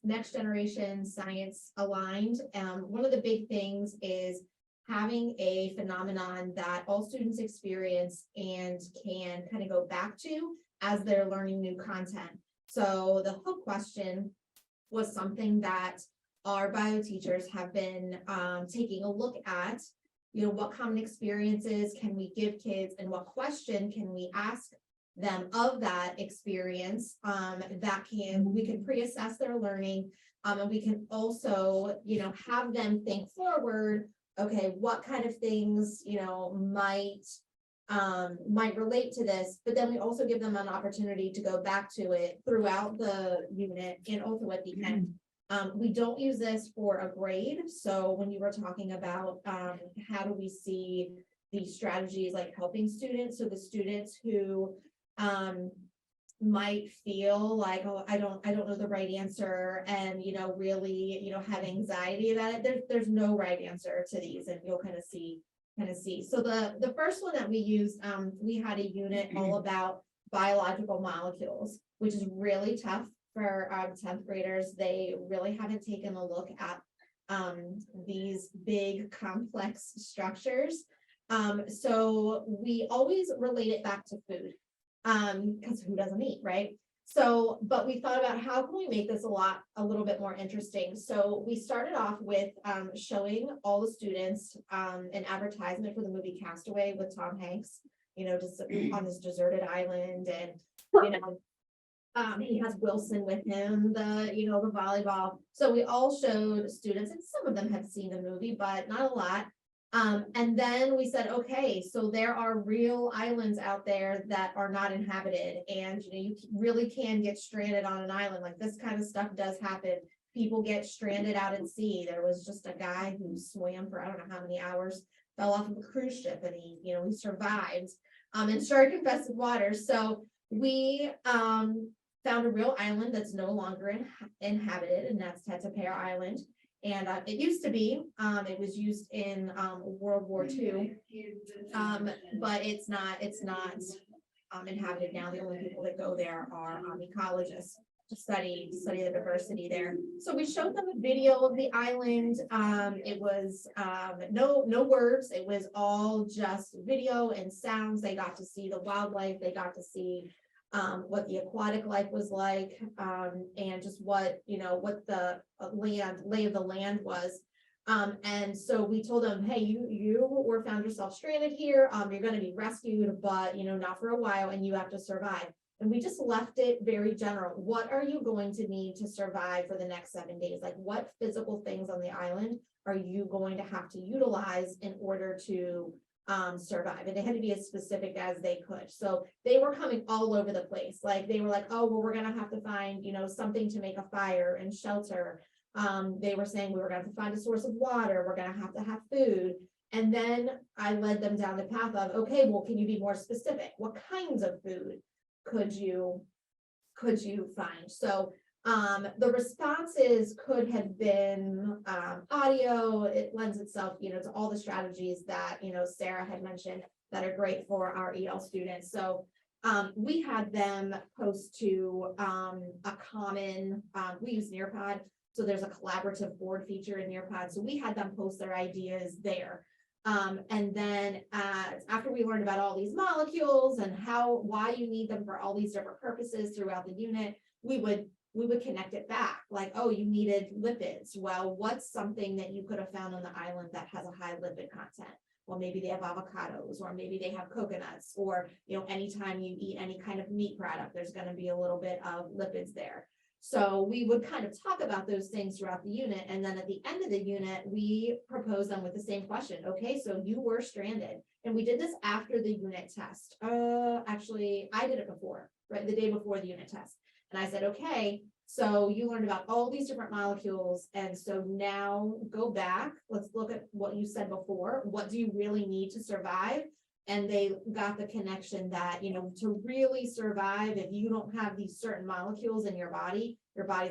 next generation science aligned, one of the big things is having a phenomenon that all students experience and can kind of go back to as they're learning new content. So the hook question was something that our bio teachers have been taking a look at. You know, what common experiences can we give kids and what question can we ask them of that experience that we can pre-assess their learning, and we can also, you know, have them think forward. Okay, what kind of things, you know, might relate to this, but then we also give them an opportunity to go back to it throughout the unit and also at the end. We don't use this for a grade. So when you were talking about how do we see these strategies like helping students, so the students who might feel like, oh, I don't know the right answer, and you know, really, you know, have anxiety about it. There's no right answer to these, and you'll kind of see. So the first one that we used, we had a unit all about biological molecules, which is really tough for 10th graders. They really haven't taken a look at these big complex structures. So we always relate it back to food, because who doesn't eat, right? So, but we thought about how can we make this a little bit more interesting. So we started off with showing all the students an advertisement for the movie Castaway with Tom Hanks, you know, just on this deserted island, and you know, he has Wilson with him, the volleyball. So we all showed students, and some of them have seen the movie, but not a lot. And then we said, okay, so there are real islands out there that are not inhabited, and you know, you really can get stranded on an island. Like, this kind of stuff does happen. People get stranded out at sea. There was just a guy who swam for I don't know how many hours, fell off of a cruise ship, and he survived in shark infested waters. So we found a real island that's no longer inhabited, and that's Tetapare Island. And it used to be, it was used in World War II, but it's not inhabited now. The only people that go there are ecologists to study the diversity there. So we showed them a video of the island. It was no words. It was all just video and sounds. They got to see the wildlife. They got to see what the aquatic life was like, and just what the lay of the land was. And so we told them, hey, you were found yourself stranded here. You're going to be rescued, but not for a while, and you have to survive. And we just left it very general. What are you going to need to survive for the next 7 days? Like, what physical things on the island are you going to have to utilize in order to survive? And they had to be as specific as they could. So they were coming all over the place. Like, they were like, oh, well, we're gonna have to find something to make a fire and shelter. They were saying we were gonna have to find a source of water, we're gonna have to have food. And then I led them down the path of, okay, well, can you be more specific? What kinds of food could you find? So the responses could have been audio. It lends itself, to all the strategies that, Sarah had mentioned that are great for our EL students. So We had them post to a common, we use Nearpod, so there's a collaborative board feature in Nearpod, so we had them post their ideas there. And then after we learned about all these molecules and why you need them for all these different purposes throughout the unit, we would connect it back, like, oh, you needed lipids. Well, what's something that you could have found on the island that has a high lipid content? Well, maybe they have avocados, or maybe they have coconuts, or, anytime you eat any kind of meat product, there's going to be a little bit of lipids there. So we would kind of talk about those things throughout the unit. And then at the end of the unit, we propose them with the same question. Okay, so you were stranded. And we did this after the unit test. Actually, I did it before, right? The day before the unit test. And I said, okay, so you learned about all these different molecules. And so now go back. Let's look at what you said before. What do you really need to survive? And they got the connection that, to really survive, if you don't have these certain molecules in your body's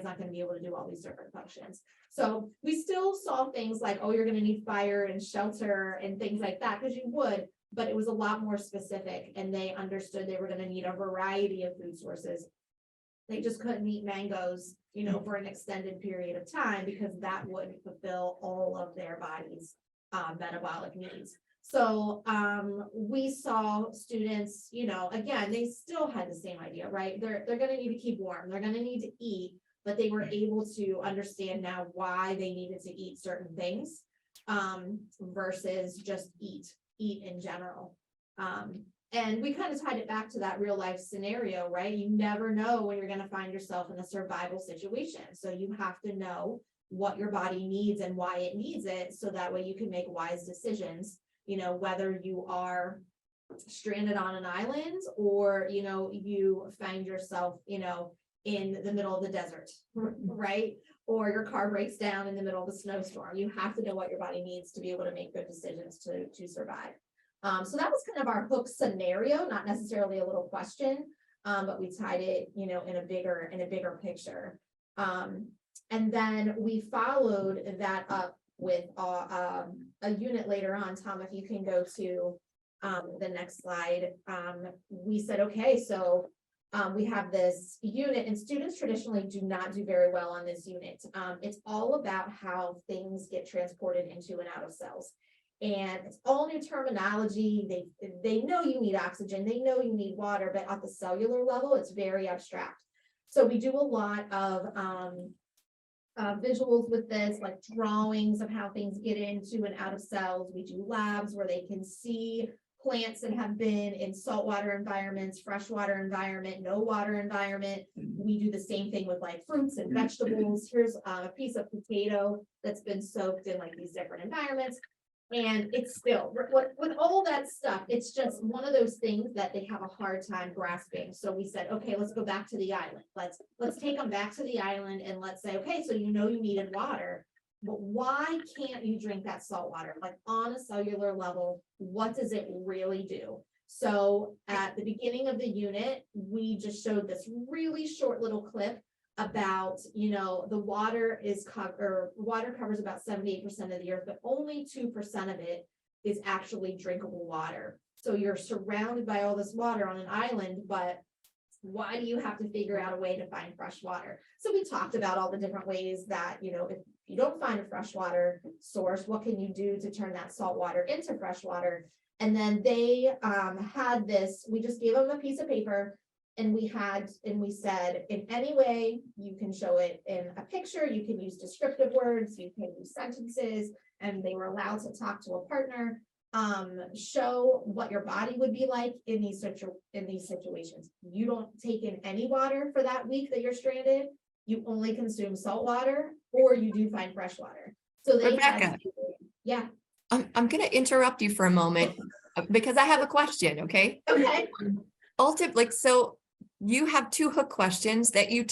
not going to be able to do all these different functions. So we still saw things like, oh, you're going to need fire and shelter and things like that, because you would, but it was a lot more specific, and they understood they were going to need a variety of food sources. They just couldn't eat mangoes, for an extended period of time, because that wouldn't fulfill all of their body's metabolic needs. So we saw students, again, they still had the same idea, right? They're going to need to keep warm. They're going to need to eat, but they were able to understand now why they needed to eat certain things versus just eat in general. And we kind of tied it back to that real life scenario, right? You never know when you're going to find yourself in a survival situation. So you have to know what your body needs and why it needs it, so that way you can make wise decisions. Whether you are stranded on an island, or, you find yourself, in the middle of the desert, right? Or your car breaks down in the middle of a snowstorm. You have to know what your body needs to be able to make good decisions to survive. So that was kind of our hook scenario, not necessarily a little question, but we tied it, in a bigger picture. And then we followed that up with a unit later on. Tom, if you can go to the next slide. We said, okay, so we have this unit, and students traditionally do not do very well on this unit. It's all about how things get transported into and out of cells. And it's all new terminology. They know you need oxygen, they know you need water, but at the cellular level, it's very abstract. So we do a lot of visuals with this, like drawings of how things get into and out of cells. We do labs where they can see plants that have been in saltwater environments, freshwater environment, no water environment. We do the same thing with like fruits and vegetables. Here's a piece of potato that's been soaked in like these different environments. And it's still, with all that stuff, it's just one of those things that they have a hard time grasping. So we said, okay, let's go back to the island. Let's take them back to the island, and let's say, okay, so you needed water, but why can't you drink that salt water? Like on a cellular level, what does it really do? So at the beginning of the unit, we just showed this really short little clip about, the water covers about 78% of the earth, but only 2% of it is actually drinkable water. So you're surrounded by all this water on an island, but why do you have to figure out a way to find fresh water? So we talked about all the different ways that, if you don't find a freshwater source, what can you do to turn that salt water into fresh water? And then they had this, we just gave them a piece of paper, and we said, in any way you can show it in a picture, you can use descriptive words, you can use sentences, and they were allowed to talk to a partner, show what your body would be like in these situations. You don't take in any water for that week that you're stranded, you only consume salt water, or you do find fresh water. So they Rebecca, yeah. I'm going to interrupt you for a moment because I have a question. Okay. Okay. Ultimately, so you have two hook questions that you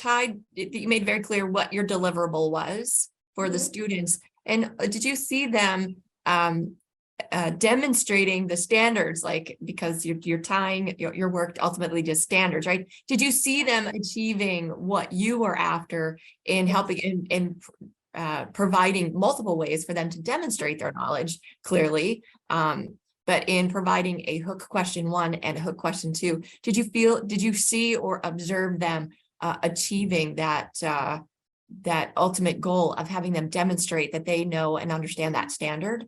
made very clear what your deliverable was for the students. And did you see them demonstrating the standards, like, because you're tying your work ultimately to standards, right? Did you see them achieving what you were after in helping in providing multiple ways for them to demonstrate their knowledge clearly? but in providing a hook question 1 and a hook question 2, did you see or observe them achieving that ultimate goal of having them demonstrate that they know and understand that standard?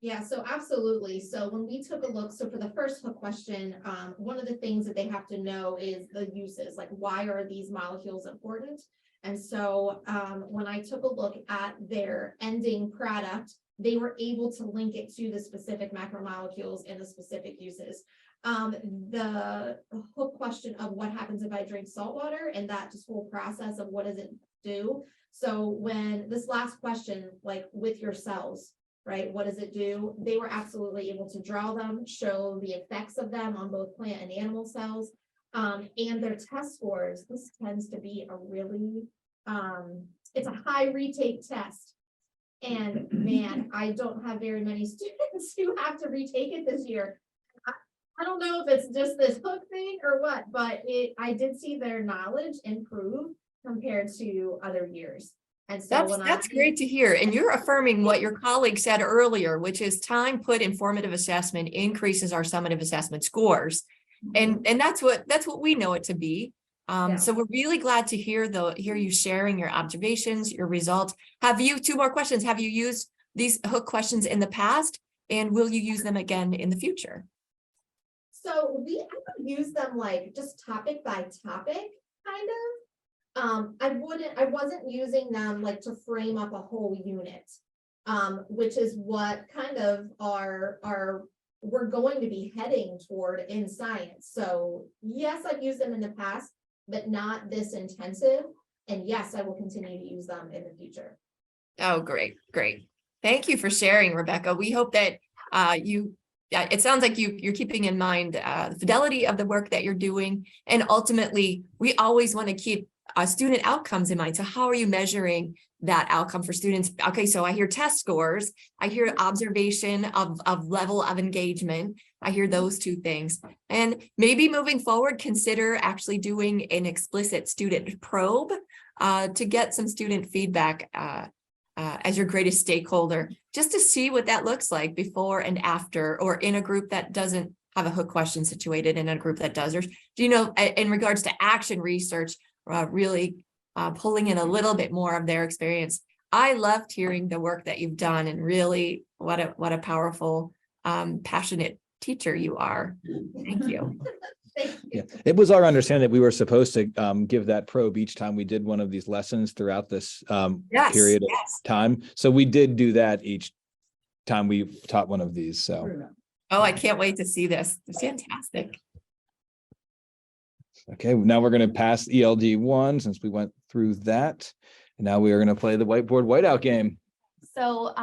Yeah, so absolutely. So when we took a look, so for the first hook question, one of the things that they have to know is the uses, like why are these molecules important? And so when I took a look at their ending product, they were able to link it to the specific macromolecules and the specific uses. The hook question of what happens if I drink salt water, and that just whole process of what does it do? So when this last question, like with your cells, right, what does it do? They were absolutely able to draw them, show the effects of them on both plant and animal cells. And their test scores, this tends to be a really, it's a high retake test. And man, I don't have very many students who have to retake it this year. I don't know if it's just this hook thing or what, but I did see their knowledge improve compared to other years. And so That's great to hear. And you're affirming what your colleague said earlier, which is time put in formative assessment increases our summative assessment scores. And that's what we know it to be. So we're really glad to hear you sharing your observations, your results. Two more questions. Have you used these hook questions in the past, and will you use them again in the future? So I would use them like just topic by topic, kind of. I wasn't using them like to frame up a whole unit, which is what kind of we're going to be heading toward in science. So yes, I've used them in the past, but not this intensive. And yes, I will continue to use them in the future. Oh, great. Thank you for sharing, Rebecca. We hope that it sounds like you're keeping in mind the fidelity of the work that you're doing. And ultimately, we always want to keep student outcomes in mind. So how are you measuring that outcome for students? Okay, so I hear test scores, I hear observation of level of engagement. I hear those two things. And maybe moving forward, consider actually doing an explicit student probe to get some student feedback as your greatest stakeholder, just to see what that looks like before and after, or in a group that doesn't have a hook question situated in a group that does. Or do you know, in regards to action research, really pulling in a little bit more of their experience. I loved hearing the work that you've done, and really what a powerful, passionate teacher you are. Thank you. Yeah, it was our understanding that we were supposed to give that probe each time we did one of these lessons throughout this period of time. So we did do that each time we taught one of these. So, oh, I can't wait to see this. It's fantastic. Okay, now we're going to pass ELD 1 since we went through that. And now we are going to play the whiteboard whiteout game. So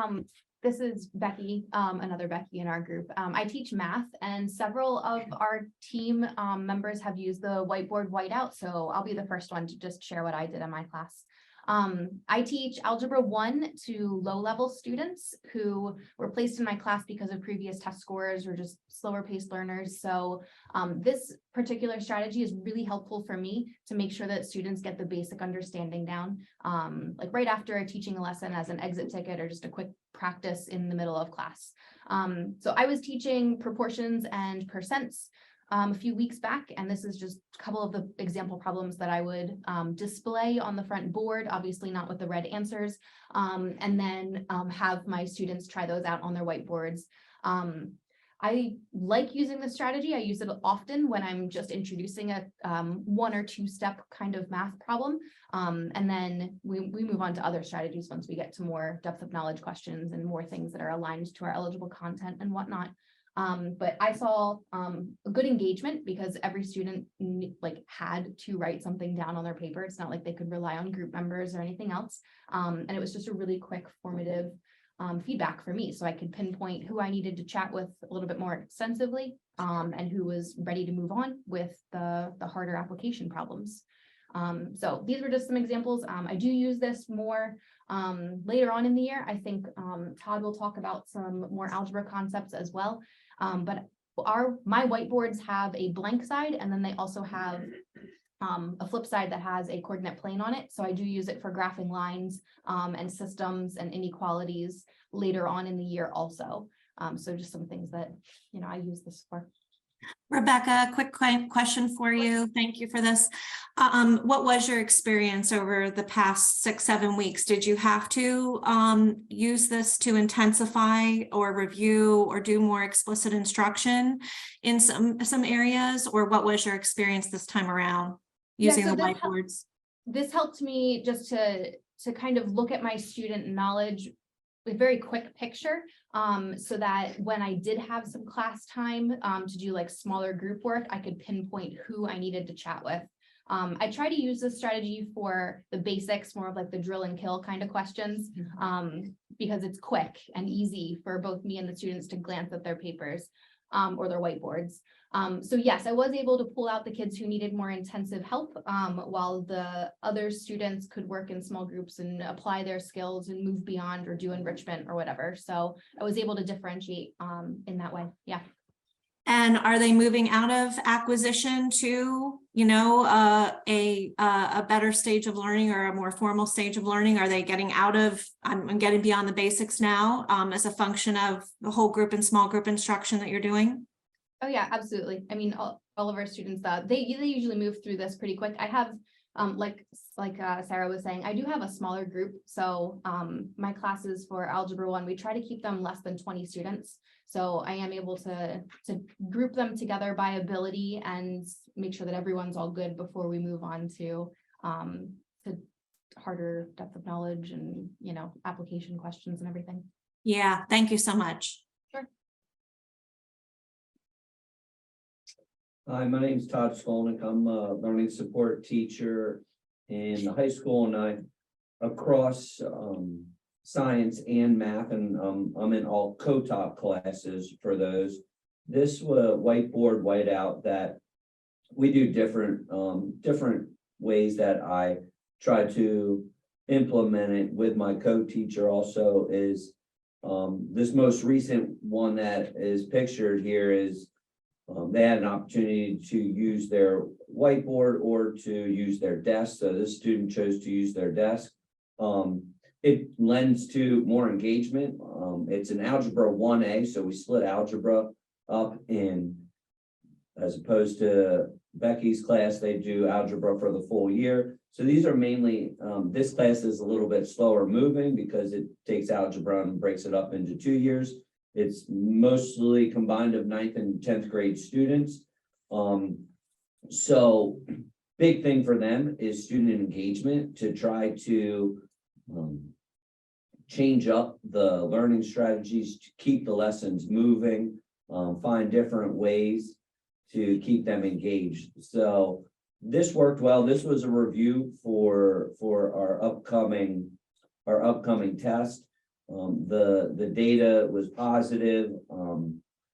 this is Becky, another Becky in our group. I teach math, and several of our team members have used the whiteboard whiteout. So I'll be the first one to just share what I did in my class. I teach Algebra 1 to low-level students who were placed in my class because of previous test scores or just slower paced learners. So this particular strategy is really helpful for me to make sure that students get the basic understanding down, like right after teaching a lesson as an exit ticket or just a quick practice in the middle of class. So I was teaching proportions and percents a few weeks back, and this is just a couple of the example problems that I would display on the front board, obviously not with the red answers, and then have my students try those out on their whiteboards. I like using this strategy. I use it often when I'm just introducing a 1 or 2 step kind of math problem. And then we move on to other strategies once we get to more depth of knowledge questions and more things that are aligned to our eligible content and whatnot. But I saw a good engagement because every student had to write something down on their paper. It's not like they could rely on group members or anything else. And it was just a really quick formative feedback for me. So I could pinpoint who I needed to chat with a little bit more extensively and who was ready to move on with the harder application problems. So these were just some examples. I do use this more later on in the year. I think Todd will talk about some more algebra concepts as well. But my whiteboards have a blank side, and then they also have a flip side that has a coordinate plane on it. So I do use it for graphing lines and systems and inequalities later on in the year also. So just some things that, I use this for. Rebecca, quick question for you. Thank you for this. What was your experience over the past 6-7 weeks? Did you have to use this to intensify or review or do more explicit instruction in some areas? Or what was your experience this time around using so the this whiteboards? This helped me just to kind of look at my student knowledge with very quick picture, so that when I did have some class time to do like smaller group work, I could pinpoint who I needed to chat with. I try to use this strategy for the basics, more of like the drill and kill kind of questions, because it's quick and easy for both me and the students to glance at their papers or their whiteboards. So yes, I was able to pull out the kids who needed more intensive help, while the other students could work in small groups and apply their skills and move beyond or do enrichment or whatever. So I was able to differentiate in that way. Yeah. And are they moving out of acquisition to, a better stage of learning or a more formal stage of learning? Are they getting out of, I'm getting beyond the basics now, as a function of the whole group and small group instruction that you're doing? Oh yeah, absolutely. I mean, all of our students, they usually move through this pretty quick. I have, like Sarah was saying, I do have a smaller group. So my classes for Algebra 1, we try to keep them less than 20 students. So I am able to group them together by ability and make sure that everyone's all good before we move on to harder depth of knowledge and, application questions and everything. Yeah, thank you so much. Sure. Hi, my name is Todd Skolnick. I'm a learning support teacher in the high school, and I across science and math, and I'm in all co-taught classes for those. This whiteboard whiteout that we do different ways that I try to implement it with my co-teacher also is this most recent one that is pictured here is they had an opportunity to use their whiteboard or to use their desk. So this student chose to use their desk. It lends to more engagement. It's an Algebra 1A, so we split algebra up in, as opposed to Becky's class, they do algebra for the full year. So these are mainly, this class is a little bit slower moving because it takes algebra and breaks it up into 2 years. It's mostly combined of 9th and 10th grade students. So big thing for them is student engagement to try to change up the learning strategies to keep the lessons moving, find different ways to keep them engaged. So this worked well. This was a review for our upcoming test. The data was positive.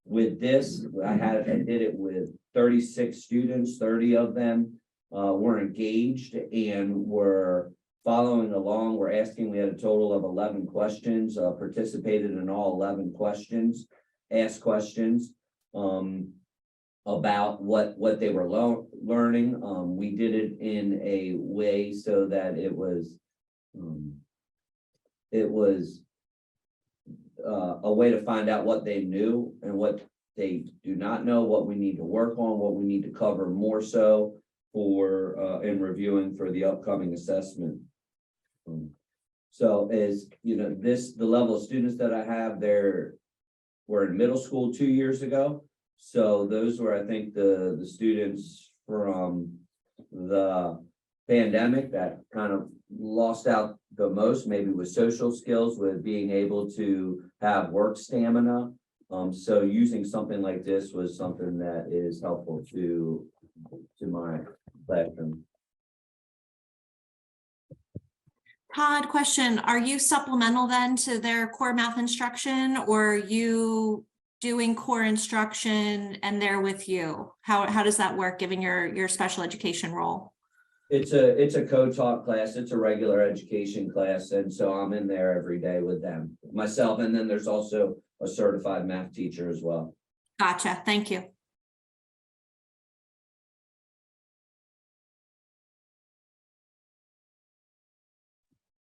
With this, I did it with 36 students. 30 of them were engaged and were following along. We had a total of 11 questions, participated in all 11 questions, asked questions about what they were learning. We did it in a way so that it was a way to find out what they knew and what they do not know, what we need to work on, what we need to cover more so for in reviewing for the upcoming assessment. So as you know, the level of students that I have there were in middle school 2 years ago. So those were, I think, the students from the pandemic that kind of lost out the most, maybe with social skills, with being able to have work stamina. So using something like this was something that is helpful to my classroom. Todd, question, are you supplemental then to their core math instruction, or are you doing core instruction and they're with you? How does that work given your special education role? It's a co-taught class. It's a regular education class. And so I'm in there every day with them, myself. And then there's also a certified math teacher as well. Gotcha. Thank you.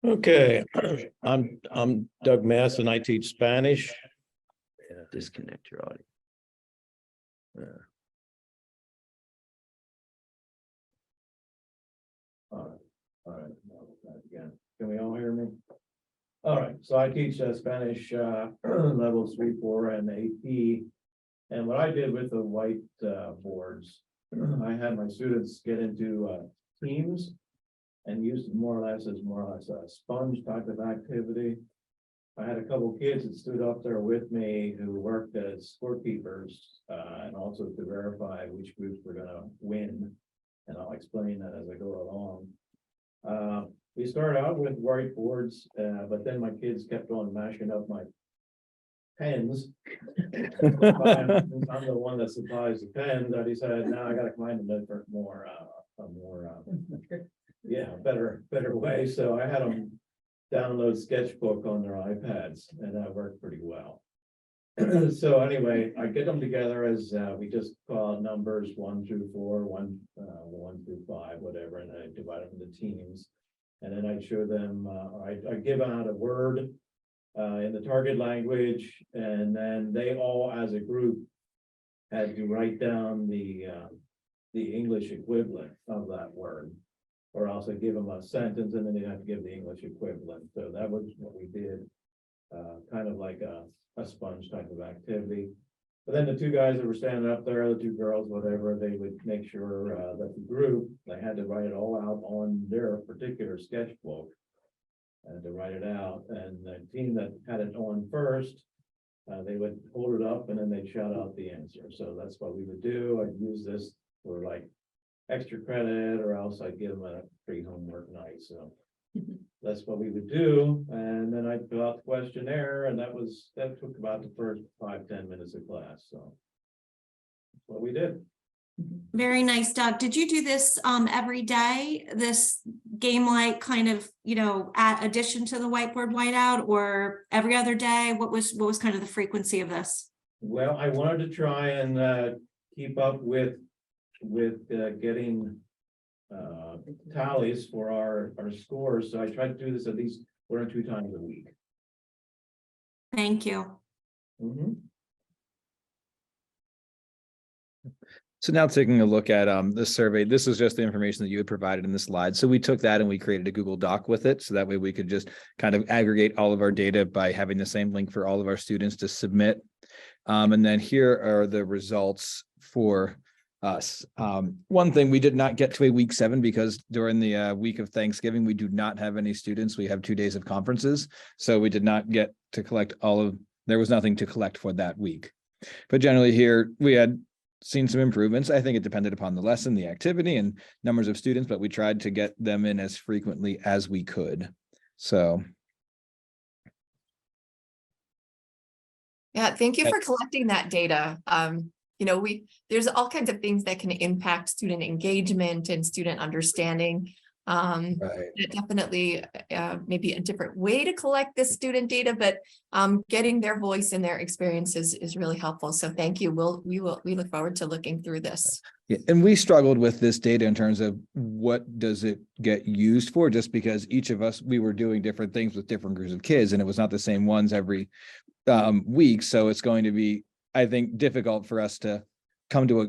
Okay, I'm Doug Mass and I teach Spanish. Disconnect your audio. All right, now we'll try again. Can we all hear me? All right, so I teach Spanish levels 3, 4, and AP. And what I did with the white boards, I had my students get into teams and use it more or less a sponge type of activity. I had a couple kids that stood up there with me who worked as scorekeepers and also to verify which groups were gonna win. And I'll explain that as I go along. We started out with whiteboards, but then my kids kept on mashing up my pens. I'm the one that supplies the pens. I decided now I gotta find a different, better way. So I had them download Sketchbook on their iPads, and that worked pretty well. So anyway, I get them together as we just call out numbers 1 through 4, 1 through 5, whatever, and I divide them into teams. And then I'd show them, I'd give out a word in the target language, and then they all, as a group, had to write down the English equivalent of that word, or else I'd give them a sentence, and then they'd have to give the English equivalent. So that was what we did, kind of like a sponge type of activity. But then the two guys that were standing up there, the two girls, whatever, they would make sure that the group, they had to write it all out on their particular sketchbook and to write it out. And the team that had it on first, they would hold it up and then they'd shout out the answer. So that's what we would do. I'd use this for like extra credit, or else I'd give them a free homework night. So that's what we would do. And then I'd fill out the questionnaire, and that took about the first 5-10 minutes of class. So that's what we did. Very nice, Doug. Did you do this every day? This game-like kind of, addition to the whiteboard whiteout, or every other day? What was kind of the frequency of this? Well, I wanted to try and keep up with getting tallies for our scores. So I tried to do this at least 1 or 2 times a week. Thank you. Mhm. So now taking a look at the survey, this is just the information that you had provided in the slide. So we took that and we created a Google Doc with it. So that way we could just kind of aggregate all of our data by having the same link for all of our students to submit. And then here are the results for us. One thing, we did not get to a week 7 because during the week of Thanksgiving, we do not have any students. We have 2 days of conferences. So we did not get to collect there was nothing to collect for that week. But generally here, we had seen some improvements. I think it depended upon the lesson, the activity, and numbers of students, but we tried to get them in as frequently as we could. So. Yeah, thank you for collecting that data. There's all kinds of things that can impact student engagement and student understanding. It definitely maybe a different way to collect this student data, but getting their voice and their experiences is really helpful. So thank you. We look forward to looking through this. Yeah, and we struggled with this data in terms of what does it get used for, just because each of us, we were doing different things with different groups of kids, and it was not the same ones every week. So it's going to be, I think, difficult for us to come to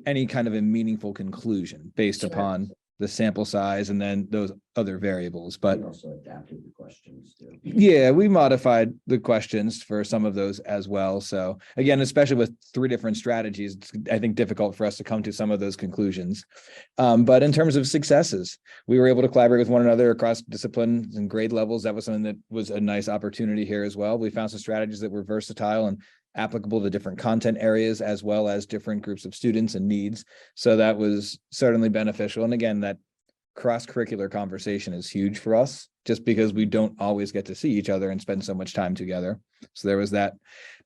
any kind of a meaningful conclusion based upon the sample size and then those other variables. But We also adapted the questions too. yeah, we modified the questions for some of those as well. So again, especially with 3 different strategies, it's, I think, difficult for us to come to some of those conclusions. But in terms of successes, we were able to collaborate with one another across disciplines and grade levels. That was something that was a nice opportunity here as well. We found some strategies that were versatile and applicable to different content areas, as well as different groups of students and needs. So that was certainly beneficial. And again, that cross-curricular conversation is huge for us, just because we don't always get to see each other and spend so much time together. So there was that.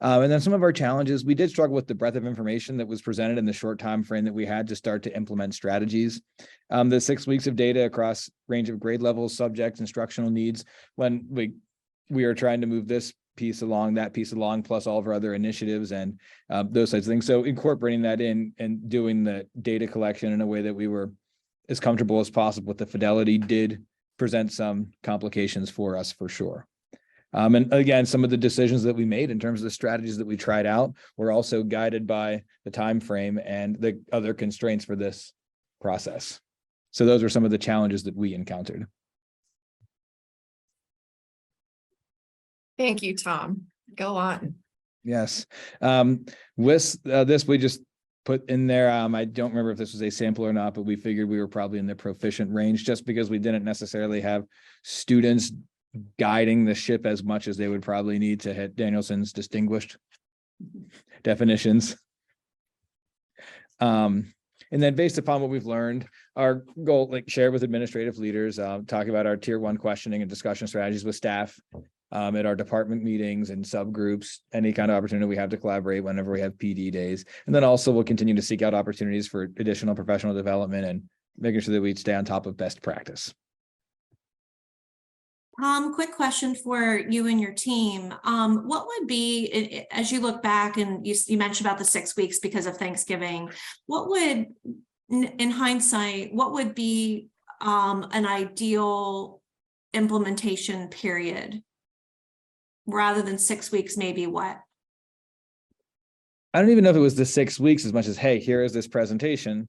And then some of our challenges, we did struggle with the breadth of information that was presented in the short time frame that we had to start to implement strategies. The 6 weeks of data across range of grade levels, subjects, instructional needs, when we are trying to move this piece along, that piece along, plus all of our other initiatives and those types of things. So incorporating that in and doing the data collection in a way that we were as comfortable as possible with the fidelity did present some complications for us for sure. And again, some of the decisions that we made in terms of the strategies that we tried out were also guided by the time frame and the other constraints for this process. So those are some of the challenges that we encountered. Thank you, Tom. Go on. Yes. With this, we just put in there, I don't remember if this was a sample or not, but we figured we were probably in the proficient range just because we didn't necessarily have students guiding the ship as much as they would probably need to hit Danielson's distinguished definitions. And then based upon what we've learned, our goal, like share with administrative leaders, talk about our tier 1 questioning and discussion strategies with staff, at our department meetings and subgroups, any kind of opportunity we have to collaborate whenever we have PD days. And then also we'll continue to seek out opportunities for additional professional development and making sure that we stay on top of best practice. Quick question for you and your team. What would be, as you look back and you mentioned about the 6 weeks because of Thanksgiving, what would, in hindsight, what would be an ideal implementation period? Rather than 6 weeks, maybe what? I don't even know if it was the 6 weeks as much as, hey, here is this presentation.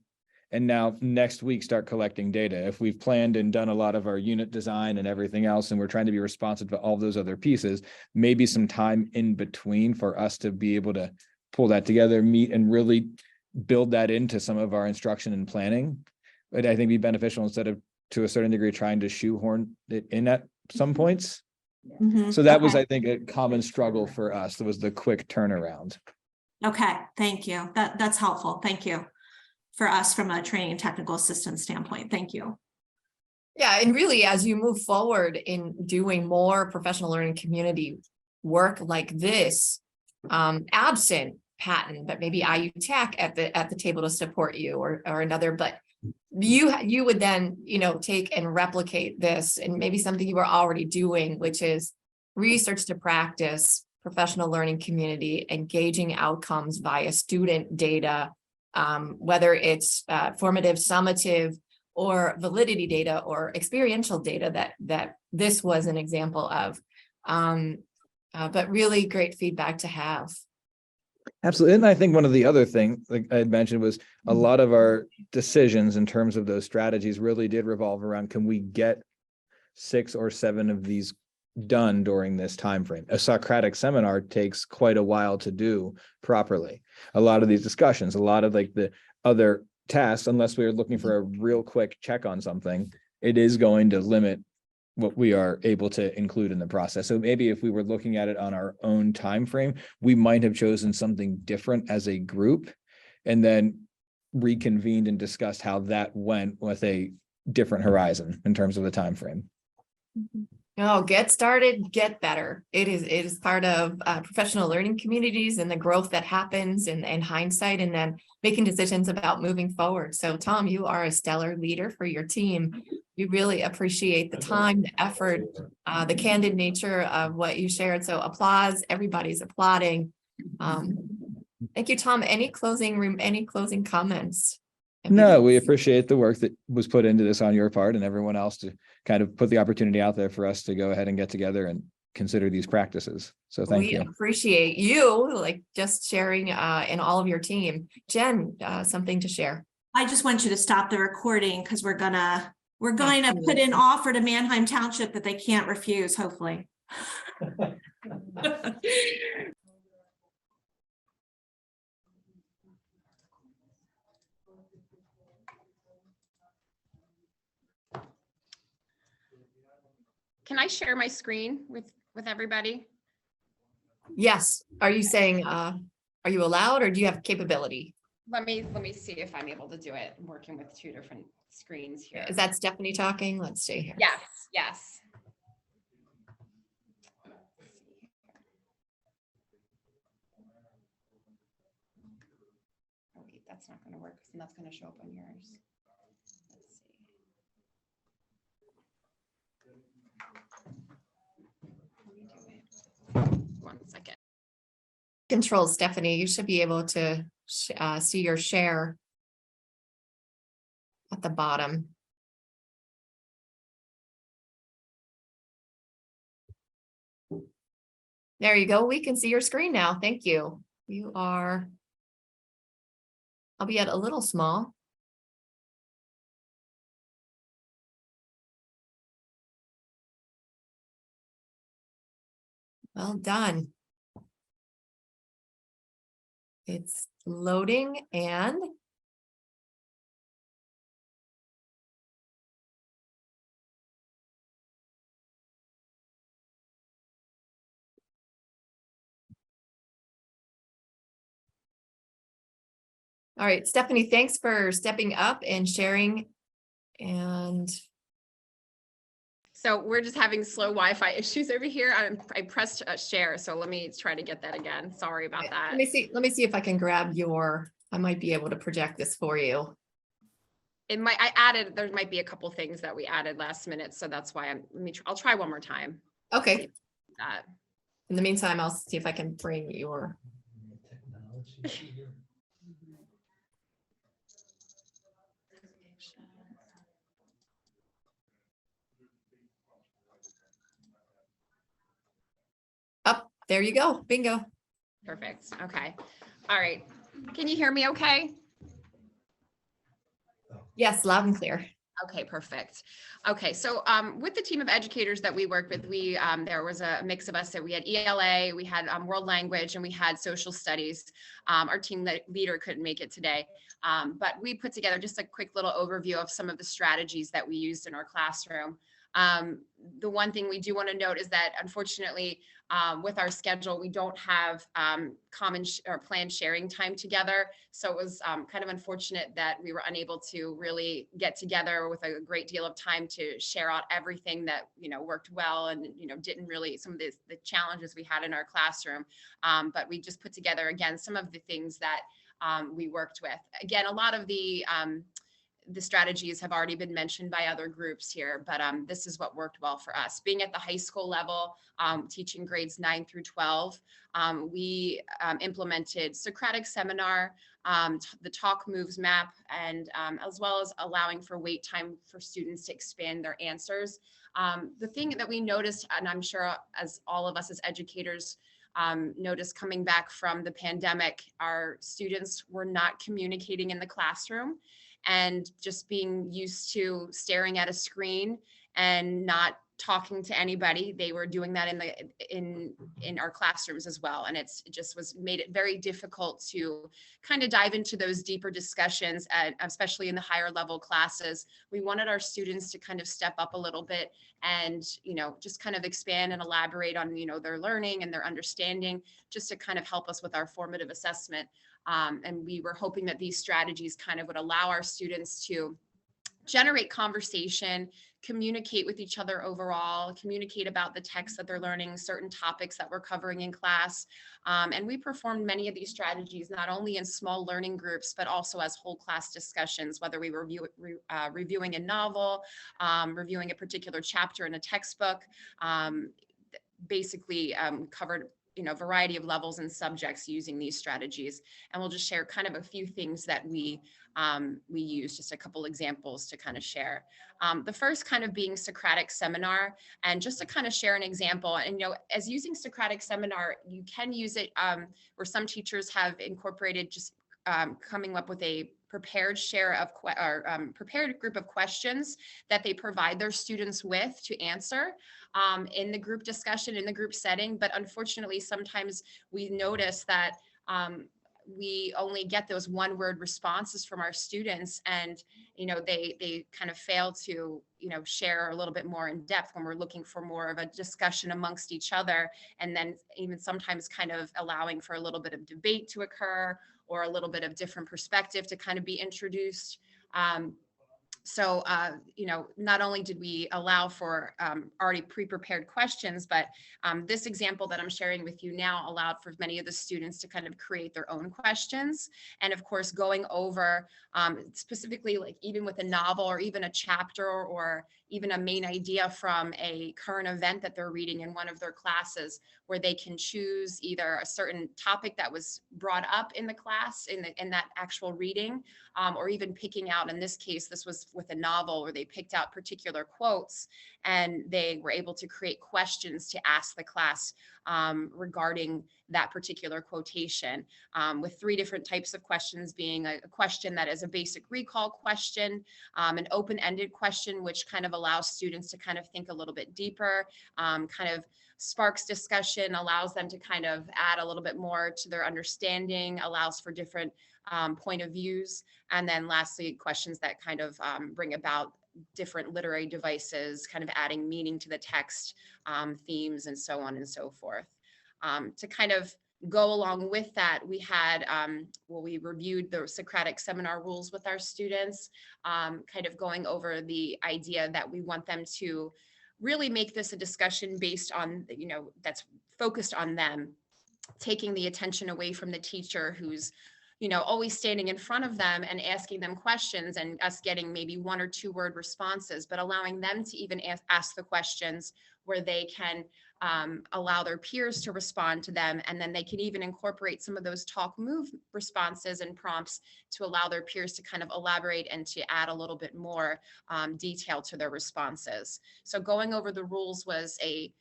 And now next week, start collecting data. If we've planned and done a lot of our unit design and everything else, and we're trying to be responsive to all those other pieces, maybe some time in between for us to be able to pull that together, meet and really build that into some of our instruction and planning. But I think be beneficial instead of, to a certain degree, trying to shoehorn it in at some points. Mm-hmm. So that was, I think, a common struggle for us. That was the quick turnaround. Okay, thank you. That's helpful. Thank you. For us from a training and technical assistance standpoint. Thank you. Yeah, and really, as you move forward in doing more professional learning community work like this, absent Patton, but maybe IU Tech at the table to support you or another, but you would then, take and replicate this and maybe something you were already doing, which is research to practice, professional learning community, engaging outcomes via student data, whether it's formative, summative, or validity data or experiential data that this was an example of. But really great feedback to have. Absolutely. And I think one of the other things, like I had mentioned, was a lot of our decisions in terms of those strategies really did revolve around, can we get 6 or 7 of these done during this time frame? A Socratic seminar takes quite a while to do properly. A lot of these discussions, a lot of like the other tasks, unless we are looking for a real quick check on something, it is going to limit what we are able to include in the process. So maybe if we were looking at it on our own time frame, we might have chosen something different as a group and then reconvened and discussed how that went with a different horizon in terms of the time frame. No, get started, get better. It is part of professional learning communities and the growth that happens in hindsight, and then making decisions about moving forward. So Tom, you are a stellar leader for your team. We really appreciate the time, the effort, the candid nature of what you shared. So applause, everybody's applauding. Thank you, Tom. Any closing comments? No, we appreciate the work that was put into this on your part and everyone else to kind of put the opportunity out there for us to go ahead and get together and consider these practices. So thank you. We appreciate you like just sharing and all of your team. Jen, something to share. I just want you to stop the recording because we're going to put an offer to Manheim Township that they can't refuse, hopefully. Can I share my screen with everybody? Yes. Are you saying, are you allowed or do you have capability? Let me see if I'm able to do it. I'm working with 2 different screens here. Is that Stephanie talking? Let's see here. Yes, yes. Oh wait, that's not going to work and that's going to show up on yours. Let's see. 1 second. Control, Stephanie, you should be able to see your share at the bottom. There you go. We can see your screen now. Thank you. You are, I'll be at a little small. Well done. It's loading and all right, Stephanie, thanks for stepping up and sharing. And So we're just having slow Wi-Fi issues over here. I pressed share, so let me try to get that again. Sorry about that. let me see if I can grab your, I might be able to project this for you. It might, there might be a couple things that we added last minute, so that's why I'll try one more time. Okay. That. In the meantime, I'll see if I can bring your. Up, there you go. Bingo. Perfect. Okay. All right. Can you hear me okay? Yes, loud and clear. Okay, perfect. Okay, so with the team of educators that we work with, there was a mix of us. So we had ELA, we had world language, and we had social studies. Our team leader couldn't make it today, but we put together just a quick little overview of some of the strategies that we used in our classroom. The one thing we do want to note is that unfortunately, with our schedule, we don't have common or planned sharing time together. So it was kind of unfortunate that we were unable to really get together with a great deal of time to share out everything that, worked well and, didn't really, some of the challenges we had in our classroom. But we just put together, again, some of the things that we worked with. Again, a lot of the strategies have already been mentioned by other groups here, but this is what worked well for us. Being at the high school level, teaching grades 9 through 12, we implemented Socratic seminar, the talk moves map, and as well as allowing for wait time for students to expand their answers. The thing that we noticed, and I'm sure as all of us as educators noticed coming back from the pandemic, our students were not communicating in the classroom and just being used to staring at a screen and not talking to anybody. They were doing that in our classrooms as well. And it just made it very difficult to kind of dive into those deeper discussions, especially in the higher level classes. We wanted our students to kind of step up a little bit and, just kind of expand and elaborate on, their learning and their understanding, just to kind of help us with our formative assessment. And we were hoping that these strategies kind of would allow our students to generate conversation, communicate with each other overall, communicate about the text that they're learning, certain topics that we're covering in class. And we performed many of these strategies, not only in small learning groups, but also as whole class discussions, whether we were reviewing a novel, reviewing a particular chapter in a textbook, basically covered variety of levels and subjects using these strategies. And we'll just share kind of a few things that we use, just a couple examples to kind of share. The first kind of being Socratic seminar, and just to kind of share an example. And as using Socratic seminar, you can use it where some teachers have incorporated just coming up with a prepared prepared group of questions that they provide their students with to answer in the group discussion, in the group setting. But unfortunately, sometimes we notice that we only get those one-word responses from our students, and they kind of fail to share a little bit more in depth when we're looking for more of a discussion amongst each other, and then even sometimes kind of allowing for a little bit of debate to occur, or a little bit of different perspective to kind of be introduced. So, not only did we allow for already pre-prepared questions, but this example that I'm sharing with you now allowed for many of the students to kind of create their own questions. And of course, going over specifically, like even with a novel or even a chapter or even a main idea from a current event that they're reading in one of their classes, where they can choose either a certain topic that was brought up in the class in that actual reading, or even picking out, in this case, this was with a novel where they picked out particular quotes and they were able to create questions to ask the class regarding that particular quotation, with 3 different types of questions, being a question that is a basic recall question, an open-ended question, which kind of allows students to kind of think a little bit deeper, kind of sparks discussion, allows them to kind of add a little bit more to their understanding, allows for different point of views. And then lastly, questions that kind of bring about different literary devices, kind of adding meaning to the text, themes, and so on and so forth. To kind of go along with that, we had, we reviewed the Socratic seminar rules with our students, kind of going over the idea that we want them to really make this a discussion based on, that's focused on them, taking the attention away from the teacher who's, always standing in front of them and asking them questions and us getting maybe 1 or 2 word responses, but allowing them to even ask the questions where they can allow their peers to respond to them. And then they can even incorporate some of those talk move responses and prompts to allow their peers to kind of elaborate and to add a little bit more detail to their responses. So going over the rules was a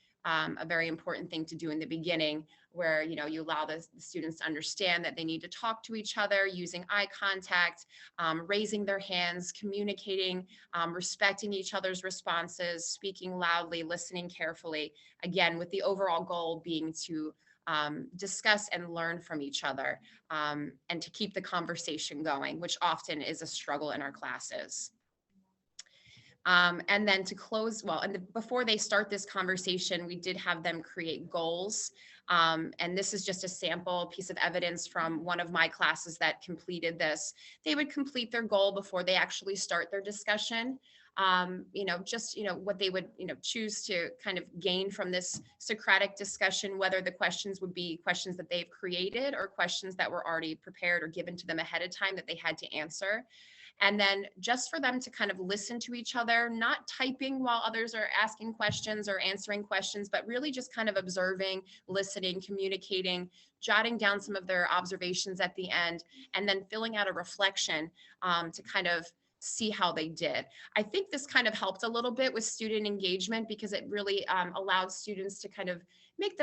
very important thing to do in the beginning, where you allow the students to understand that they need to talk to each other using eye contact, raising their hands, communicating, respecting each other's responses, speaking loudly, listening carefully, again, with the overall goal being to discuss and learn from each other, and to keep the conversation going, which often is a struggle in our classes. And then to close, before they start this conversation, we did have them create goals. And this is just a sample piece of evidence from one of my classes that completed this. They would complete their goal before they actually start their discussion. What they would, choose to kind of gain from this Socratic discussion, whether the questions would be questions that they've created or questions that were already prepared or given to them ahead of time that they had to answer. And then just for them to kind of listen to each other, not typing while others are asking questions or answering questions, but really just kind of observing, listening, communicating, jotting down some of their observations at the end, and then filling out a reflection to kind of see how they did. I think this kind of helped a little bit with student engagement, because it really allowed students to kind of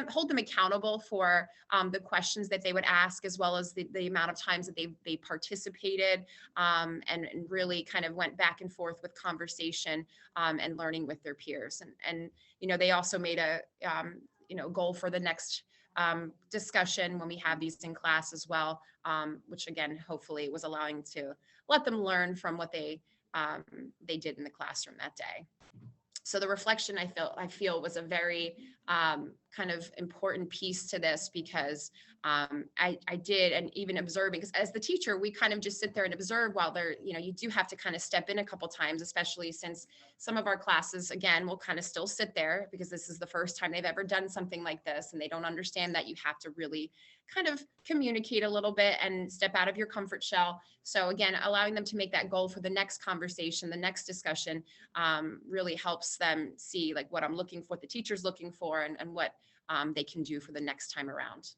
hold them accountable for the questions that they would ask, as well as the amount of times that they participated, and really kind of went back and forth with conversation and learning with their peers. And they also made a goal for the next discussion when we have these in class as well, which again, hopefully was allowing to let them learn from what they did in the classroom that day. So the reflection, I feel was a very kind of important piece to this, because I did, and even observing, because as the teacher, we kind of just sit there and observe while they're, you do have to kind of step in a couple times, especially since some of our classes, again, will kind of still sit there because this is the first time they've ever done something like this, and they don't understand that you have to really kind of communicate a little bit and step out of your comfort shell. So again, allowing them to make that goal for the next conversation, the next discussion, really helps them see like what I'm looking for, what the teacher's looking for, and what they can do for the next time around.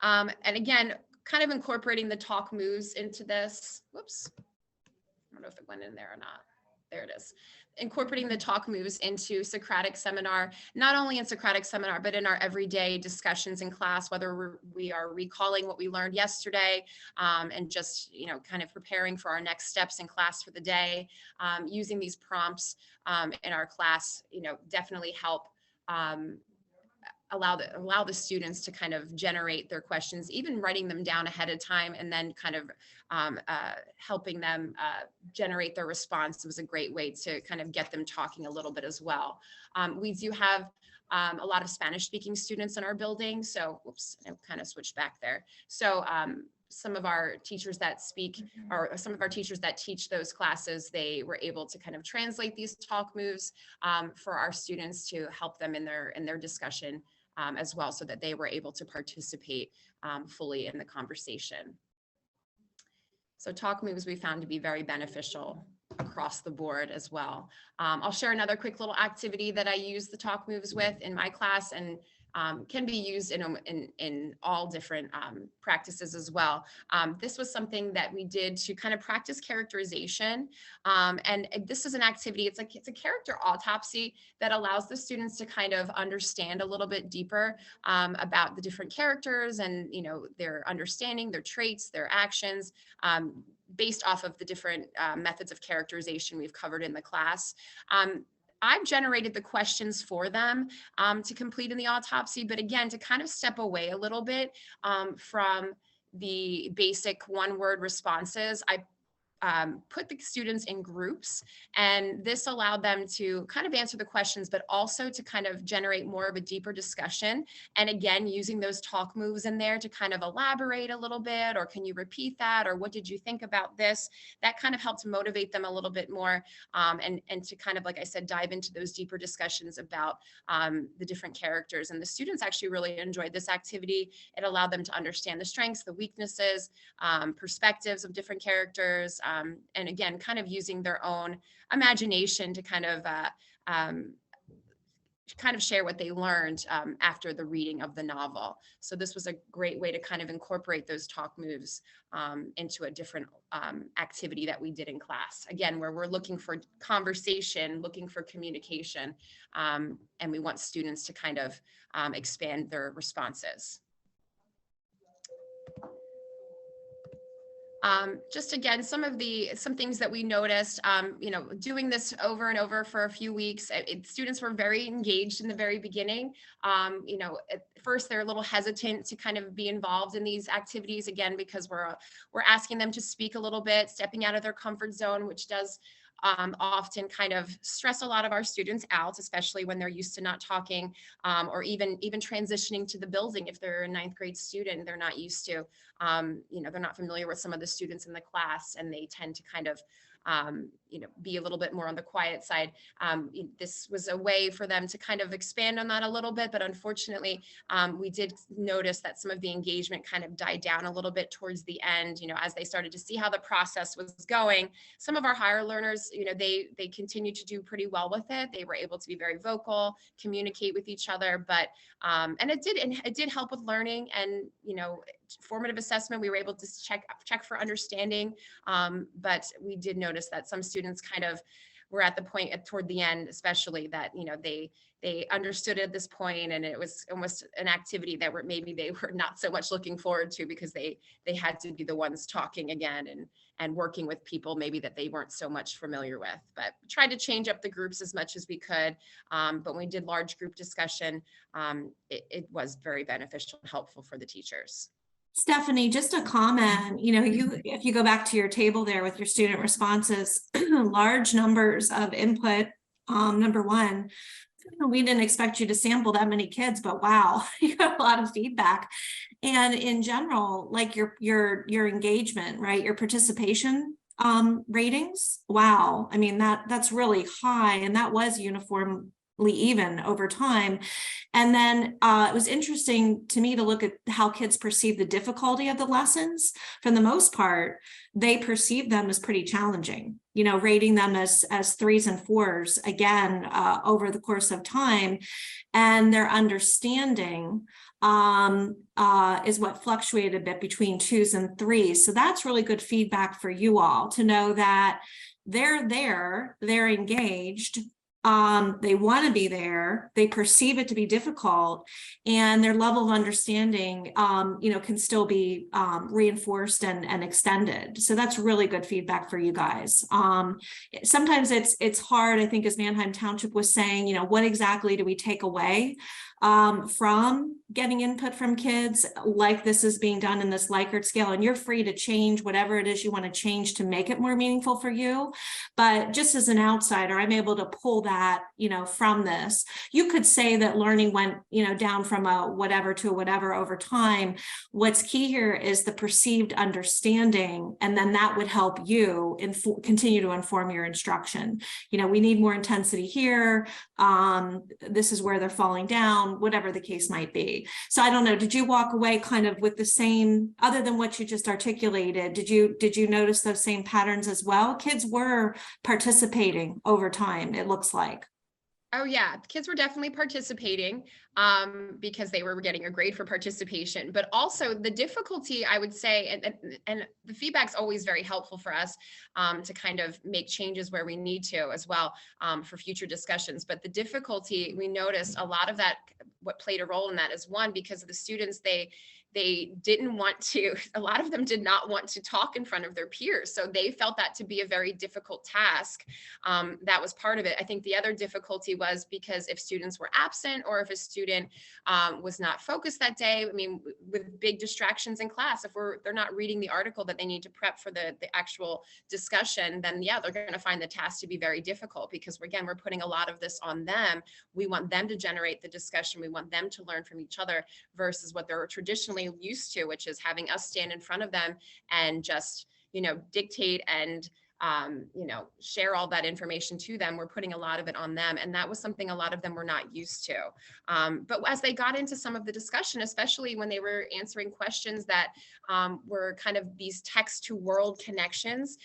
And again, kind of incorporating the talk moves into this. Whoops. I don't know if it went in there or not. There it is. Incorporating the talk moves into Socratic seminar, not only in Socratic seminar, but in our everyday discussions in class, whether we are recalling what we learned yesterday, and just, kind of preparing for our next steps in class for the day. Using these prompts in our class, definitely help allow the students to kind of generate their questions, even writing them down ahead of time, and then kind of helping them generate their response was a great way to kind of get them talking a little bit as well. We do have a lot of Spanish speaking students in our building. So, whoops, I kind of switched back there. So some of our teachers that speak, or some of our teachers that teach those classes, they were able to kind of translate these talk moves for our students to help them in their discussion as well, so that they were able to participate fully in the conversation. So talk moves we found to be very beneficial across the board as well. I'll share another quick little activity that I use the talk moves with in my class, and can be used in all different practices as well. This was something that we did to kind of practice characterization. And this is an activity, it's a character autopsy that allows the students to kind of understand a little bit deeper about the different characters and, you know, their understanding, their traits, their actions, based off of the different methods of characterization we've covered in the class. I've generated the questions for them to complete in the autopsy, but again, to kind of step away a little bit from the basic one-word responses, I put the students in groups, and this allowed them to kind of answer the questions, but also to kind of generate more of a deeper discussion. And again, using those talk moves in there to kind of elaborate a little bit, or can you repeat that? Or what did you think about this? That kind of helped motivate them a little bit more, and to kind of, like I said, dive into those deeper discussions about the different characters. And the students actually really enjoyed this activity. It allowed them to understand the strengths, the weaknesses, perspectives of different characters, and again, kind of using their own imagination to kind of share what they learned after the reading of the novel. So this was a great way to kind of incorporate those talk moves into a different activity that we did in class. Again, where we're looking for conversation, looking for communication, and we want students to kind of expand their responses. Just again, some things that we noticed, you know, doing this over and over for a few weeks, students were very engaged in the very beginning. You know, at first they're a little hesitant to kind of be involved in these activities, again, because we're asking them to speak a little bit, stepping out of their comfort zone, which does often kind of stress a lot of our students out, especially when they're used to not talking, or even transitioning to the building. If they're a 9th grade student, they're not used to, you know, they're not familiar with some of the students in the class, and they tend to kind of you know, be a little bit more on the quiet side. This was a way for them to kind of expand on that a little bit, but unfortunately, we did notice that some of the engagement kind of died down a little bit towards the end, you know, as they started to see how the process was going. Some of our higher learners, you know, they continued to do pretty well with it. They were able to be very vocal, communicate with each other, but and it did help with learning. And, you know, formative assessment, we were able to check for understanding, but we did notice that some students kind of were at the point toward the end, especially, that, you know, they understood at this point, and it was almost an activity that maybe they were not so much looking forward to, because they had to be the ones talking again and working with people maybe that they weren't so much familiar with. But we tried to change up the groups as much as we could. But when we did large group discussion, it was very beneficial and helpful for the teachers. Stephanie, just a comment, you know, if you go back to your table there with your student responses, large numbers of input. Number one, we didn't expect you to sample that many kids, but wow, you got a lot of feedback. And in general, like your engagement, right? Your participation ratings. Wow. I mean, that's really high, and that was uniformly even over time. And then it was interesting to me to look at how kids perceive the difficulty of the lessons. For the most part, they perceive them as pretty challenging, you know, rating them as 3s and 4s again over the course of time. And their understanding is what fluctuated a bit between 2s and 3s. So that's really good feedback for you all to know that they're there, they're engaged. They want to be there, they perceive it to be difficult, and their level of understanding, you know, can still be reinforced and extended. So that's really good feedback for you guys. Sometimes it's hard, I think, as Manheim Township was saying, you know, what exactly do we take away from getting input from kids, like this is being done in this Likert scale, and you're free to change whatever it is you want to change to make it more meaningful for you. But just as an outsider, I'm able to pull that, you know, from this. You could say that learning went, you know, down from a whatever to a whatever over time. What's key here is the perceived understanding, and then that would help you continue to inform your instruction. You know, we need more intensity here. This is where they're falling down, whatever the case might be. So I don't know, did you walk away kind of with the same, other than what you just articulated, did you notice those same patterns as well? Kids were participating over time, it looks like. Oh, yeah, kids were definitely participating because they were getting a grade for participation, but also the difficulty, I would say, and the feedback's always very helpful for us to kind of make changes where we need to as well for future discussions. But the difficulty, we noticed a lot of that, what played a role in that is one, because of the students, they didn't want to, a lot of them did not want to talk in front of their peers. So they felt that to be a very difficult task. That was part of it. I think the other difficulty was because if students were absent or if a student was not focused that day, I mean, with big distractions in class, if they're not reading the article that they need to prep for the actual discussion, then yeah, they're going to find the task to be very difficult because again, we're putting a lot of this on them. We want them to generate the discussion. We want them to learn from each other versus what they're traditionally used to, which is having us stand in front of them and just, dictate and share all that information to them. We're putting a lot of it on them. And that was something a lot of them were not used to. But as they got into some of the discussion, especially when they were answering questions that were kind of these text to world connections,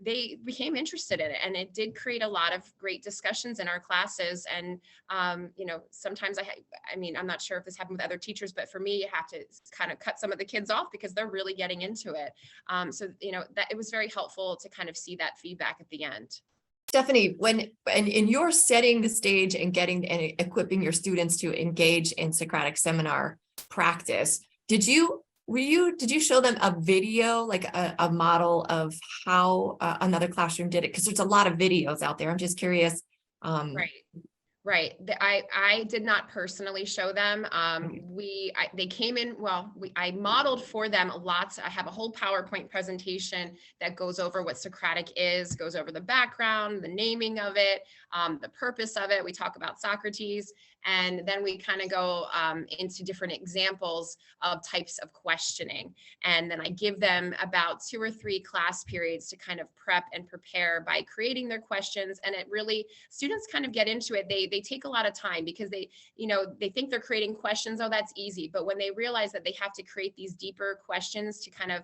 they became interested in it, and it did create a lot of great discussions in our classes. And sometimes I mean, I'm not sure if this happened with other teachers, but for me, you have to kind of cut some of the kids off because they're really getting into it. So that it was very helpful to kind of see that feedback at the end. Stephanie, in your setting the stage and getting and equipping your students to engage in Socratic seminar practice, did you show them a video, like a model of how another classroom did it? Because there's a lot of videos out there. I'm just curious. Right. I did not personally show them. They came in, I modeled for them lots. I have a whole PowerPoint presentation that goes over what Socratic is, goes over the background, the naming of it, the purpose of it. We talk about Socrates, and then we kind of go into different examples of types of questioning. And then I give them about 2 or 3 class periods to kind of prep and prepare by creating their questions. And it really, students kind of get into it. They take a lot of time because they think they're creating questions. Oh, that's easy. But when they realize that they have to create these deeper questions to kind of,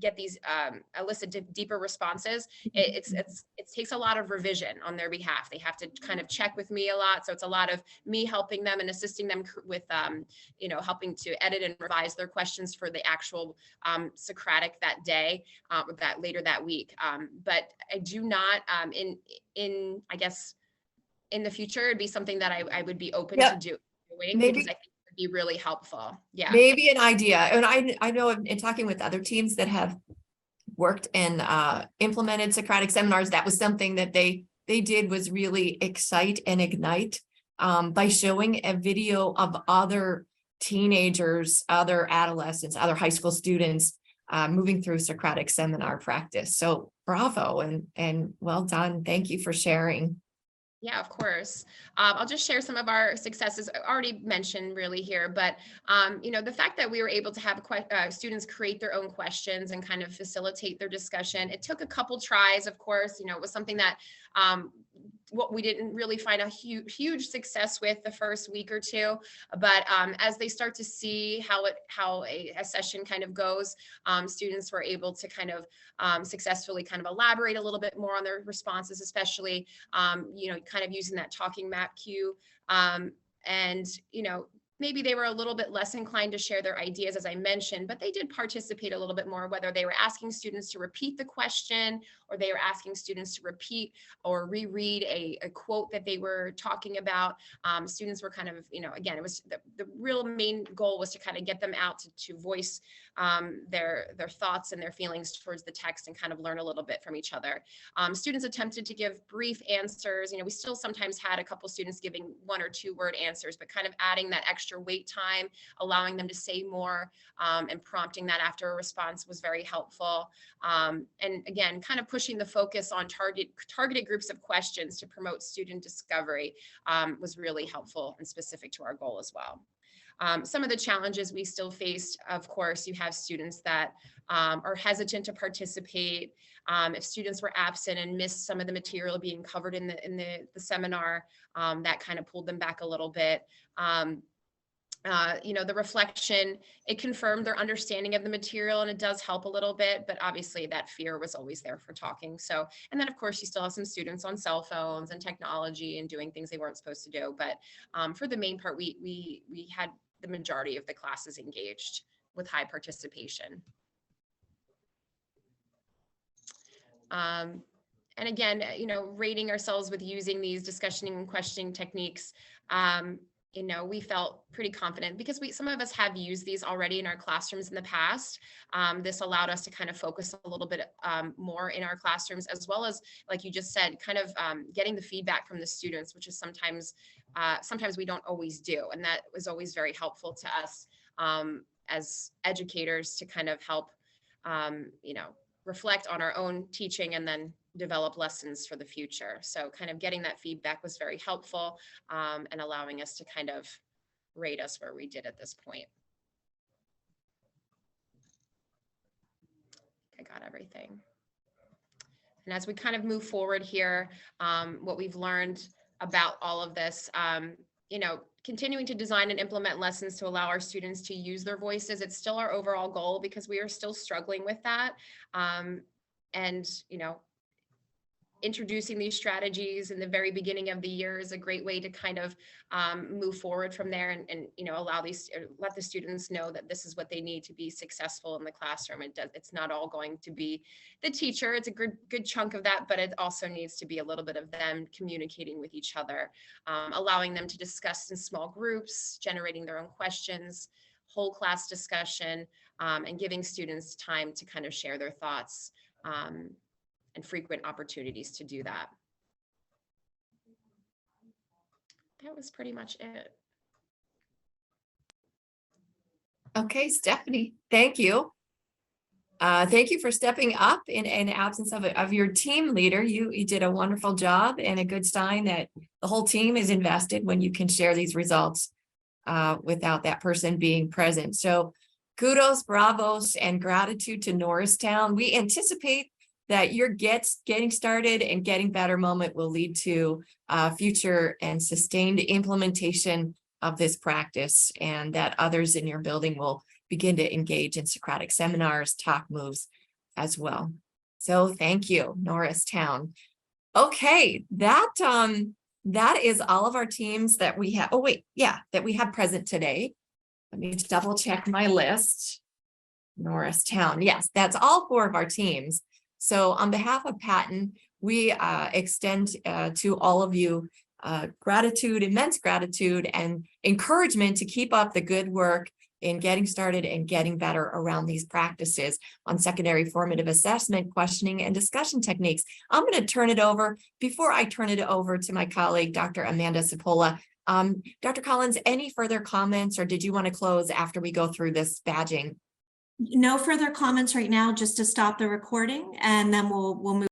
get these elicit deeper responses, it takes a lot of revision on their behalf. They have to kind of check with me a lot. So it's a lot of me helping them and assisting them with, helping to edit and revise their questions for the actual Socratic that day, that later that week. But I do not, I guess, in the future, it'd be something that I would be open to doing because I think be really helpful. Yeah, maybe an idea. And I know in talking with other teams that have worked and implemented Socratic seminars, that was something that they did was really excite and ignite by showing a video of other teenagers, other adolescents, other high school students moving through Socratic seminar practice. So bravo and well done. Thank you for sharing. Yeah, of course. I'll just share some of our successes. I already mentioned really here, but the fact that we were able to have students create their own questions and kind of facilitate their discussion. It took a couple tries, of course. It was something that what we didn't really find a huge success with the first week or two, but as they start to see how a session kind of goes, students were able to kind of successfully kind of elaborate a little bit more on their responses, especially kind of using that talking map cue, and maybe they were a little bit less inclined to share their ideas, as I mentioned, but they did participate a little bit more, whether they were asking students to repeat the question or they were asking students to repeat or reread a quote that they were talking about. Students were kind of, again, it was the real main goal was to kind of get them out to voice their thoughts and their feelings towards the text and kind of learn a little bit from each other. Students attempted to give brief answers. We still sometimes had a couple students giving 1 or 2 word answers, but kind of adding that extra wait time, allowing them to say more, and prompting that after a response was very helpful. And again, kind of pushing the focus on targeted groups of questions to promote student discovery was really helpful and specific to our goal as well. Some of the challenges we still faced, of course, you have students that are hesitant to participate. If students were absent and missed some of the material being covered in the seminar, that kind of pulled them back a little bit. the reflection, it confirmed their understanding of the material, and it does help a little bit, but obviously that fear was always there for talking. So, and then of course you still have some students on cell phones and technology and doing things they weren't supposed to do. But for the main part, we had the majority of the classes engaged with high participation. And again, rating ourselves with using these discussioning and questioning techniques, we felt pretty confident because some of us have used these already in our classrooms in the past. This allowed us to kind of focus a little bit more in our classrooms, as well as, like you just said, kind of getting the feedback from the students, which is sometimes we don't always do. And that was always very helpful to us as educators to kind of help, reflect on our own teaching and then develop lessons for the future. So kind of getting that feedback was very helpful, and allowing us to kind of rate us where we did at this point. I got everything. And as we kind of move forward here, what we've learned about all of this, continuing to design and implement lessons to allow our students to use their voices. It's still our overall goal because we are still struggling with that. And, introducing these strategies in the very beginning of the year is a great way to kind of move forward from there and let the students know that this is what they need to be successful in the classroom. It's not all going to be the teacher. It's a good chunk of that, but it also needs to be a little bit of them communicating with each other, allowing them to discuss in small groups, generating their own questions, whole class discussion, and giving students time to kind of share their thoughts, and frequent opportunities to do that. That was pretty much it. Okay, Stephanie, thank you. Thank you for stepping up in absence of your team leader. You did a wonderful job, and a good sign that the whole team is invested when you can share these results without that person being present. So kudos, bravos, and gratitude to Norristown. We anticipate that your getting started and getting better moment will lead to future and sustained implementation of this practice, and that others in your building will begin to engage in Socratic seminars, talk moves as well. So thank you, Norristown. Okay, that is all of our teams that we have. Oh wait, yeah, that we have present today. Let me double check my list. Norristown, yes, that's all 4 of our teams. So on behalf of Patton, we extend to all of you gratitude, immense gratitude, and encouragement to keep up the good work in getting started and getting better around these practices on secondary formative assessment, questioning, and discussion techniques. I'm going to turn it over. Before I turn it over to my colleague, Dr. Amanda Cipolla, Dr. Collins, any further comments, or did you want to close after we go through this badging? No further comments right now, just to stop the recording, and then we'll move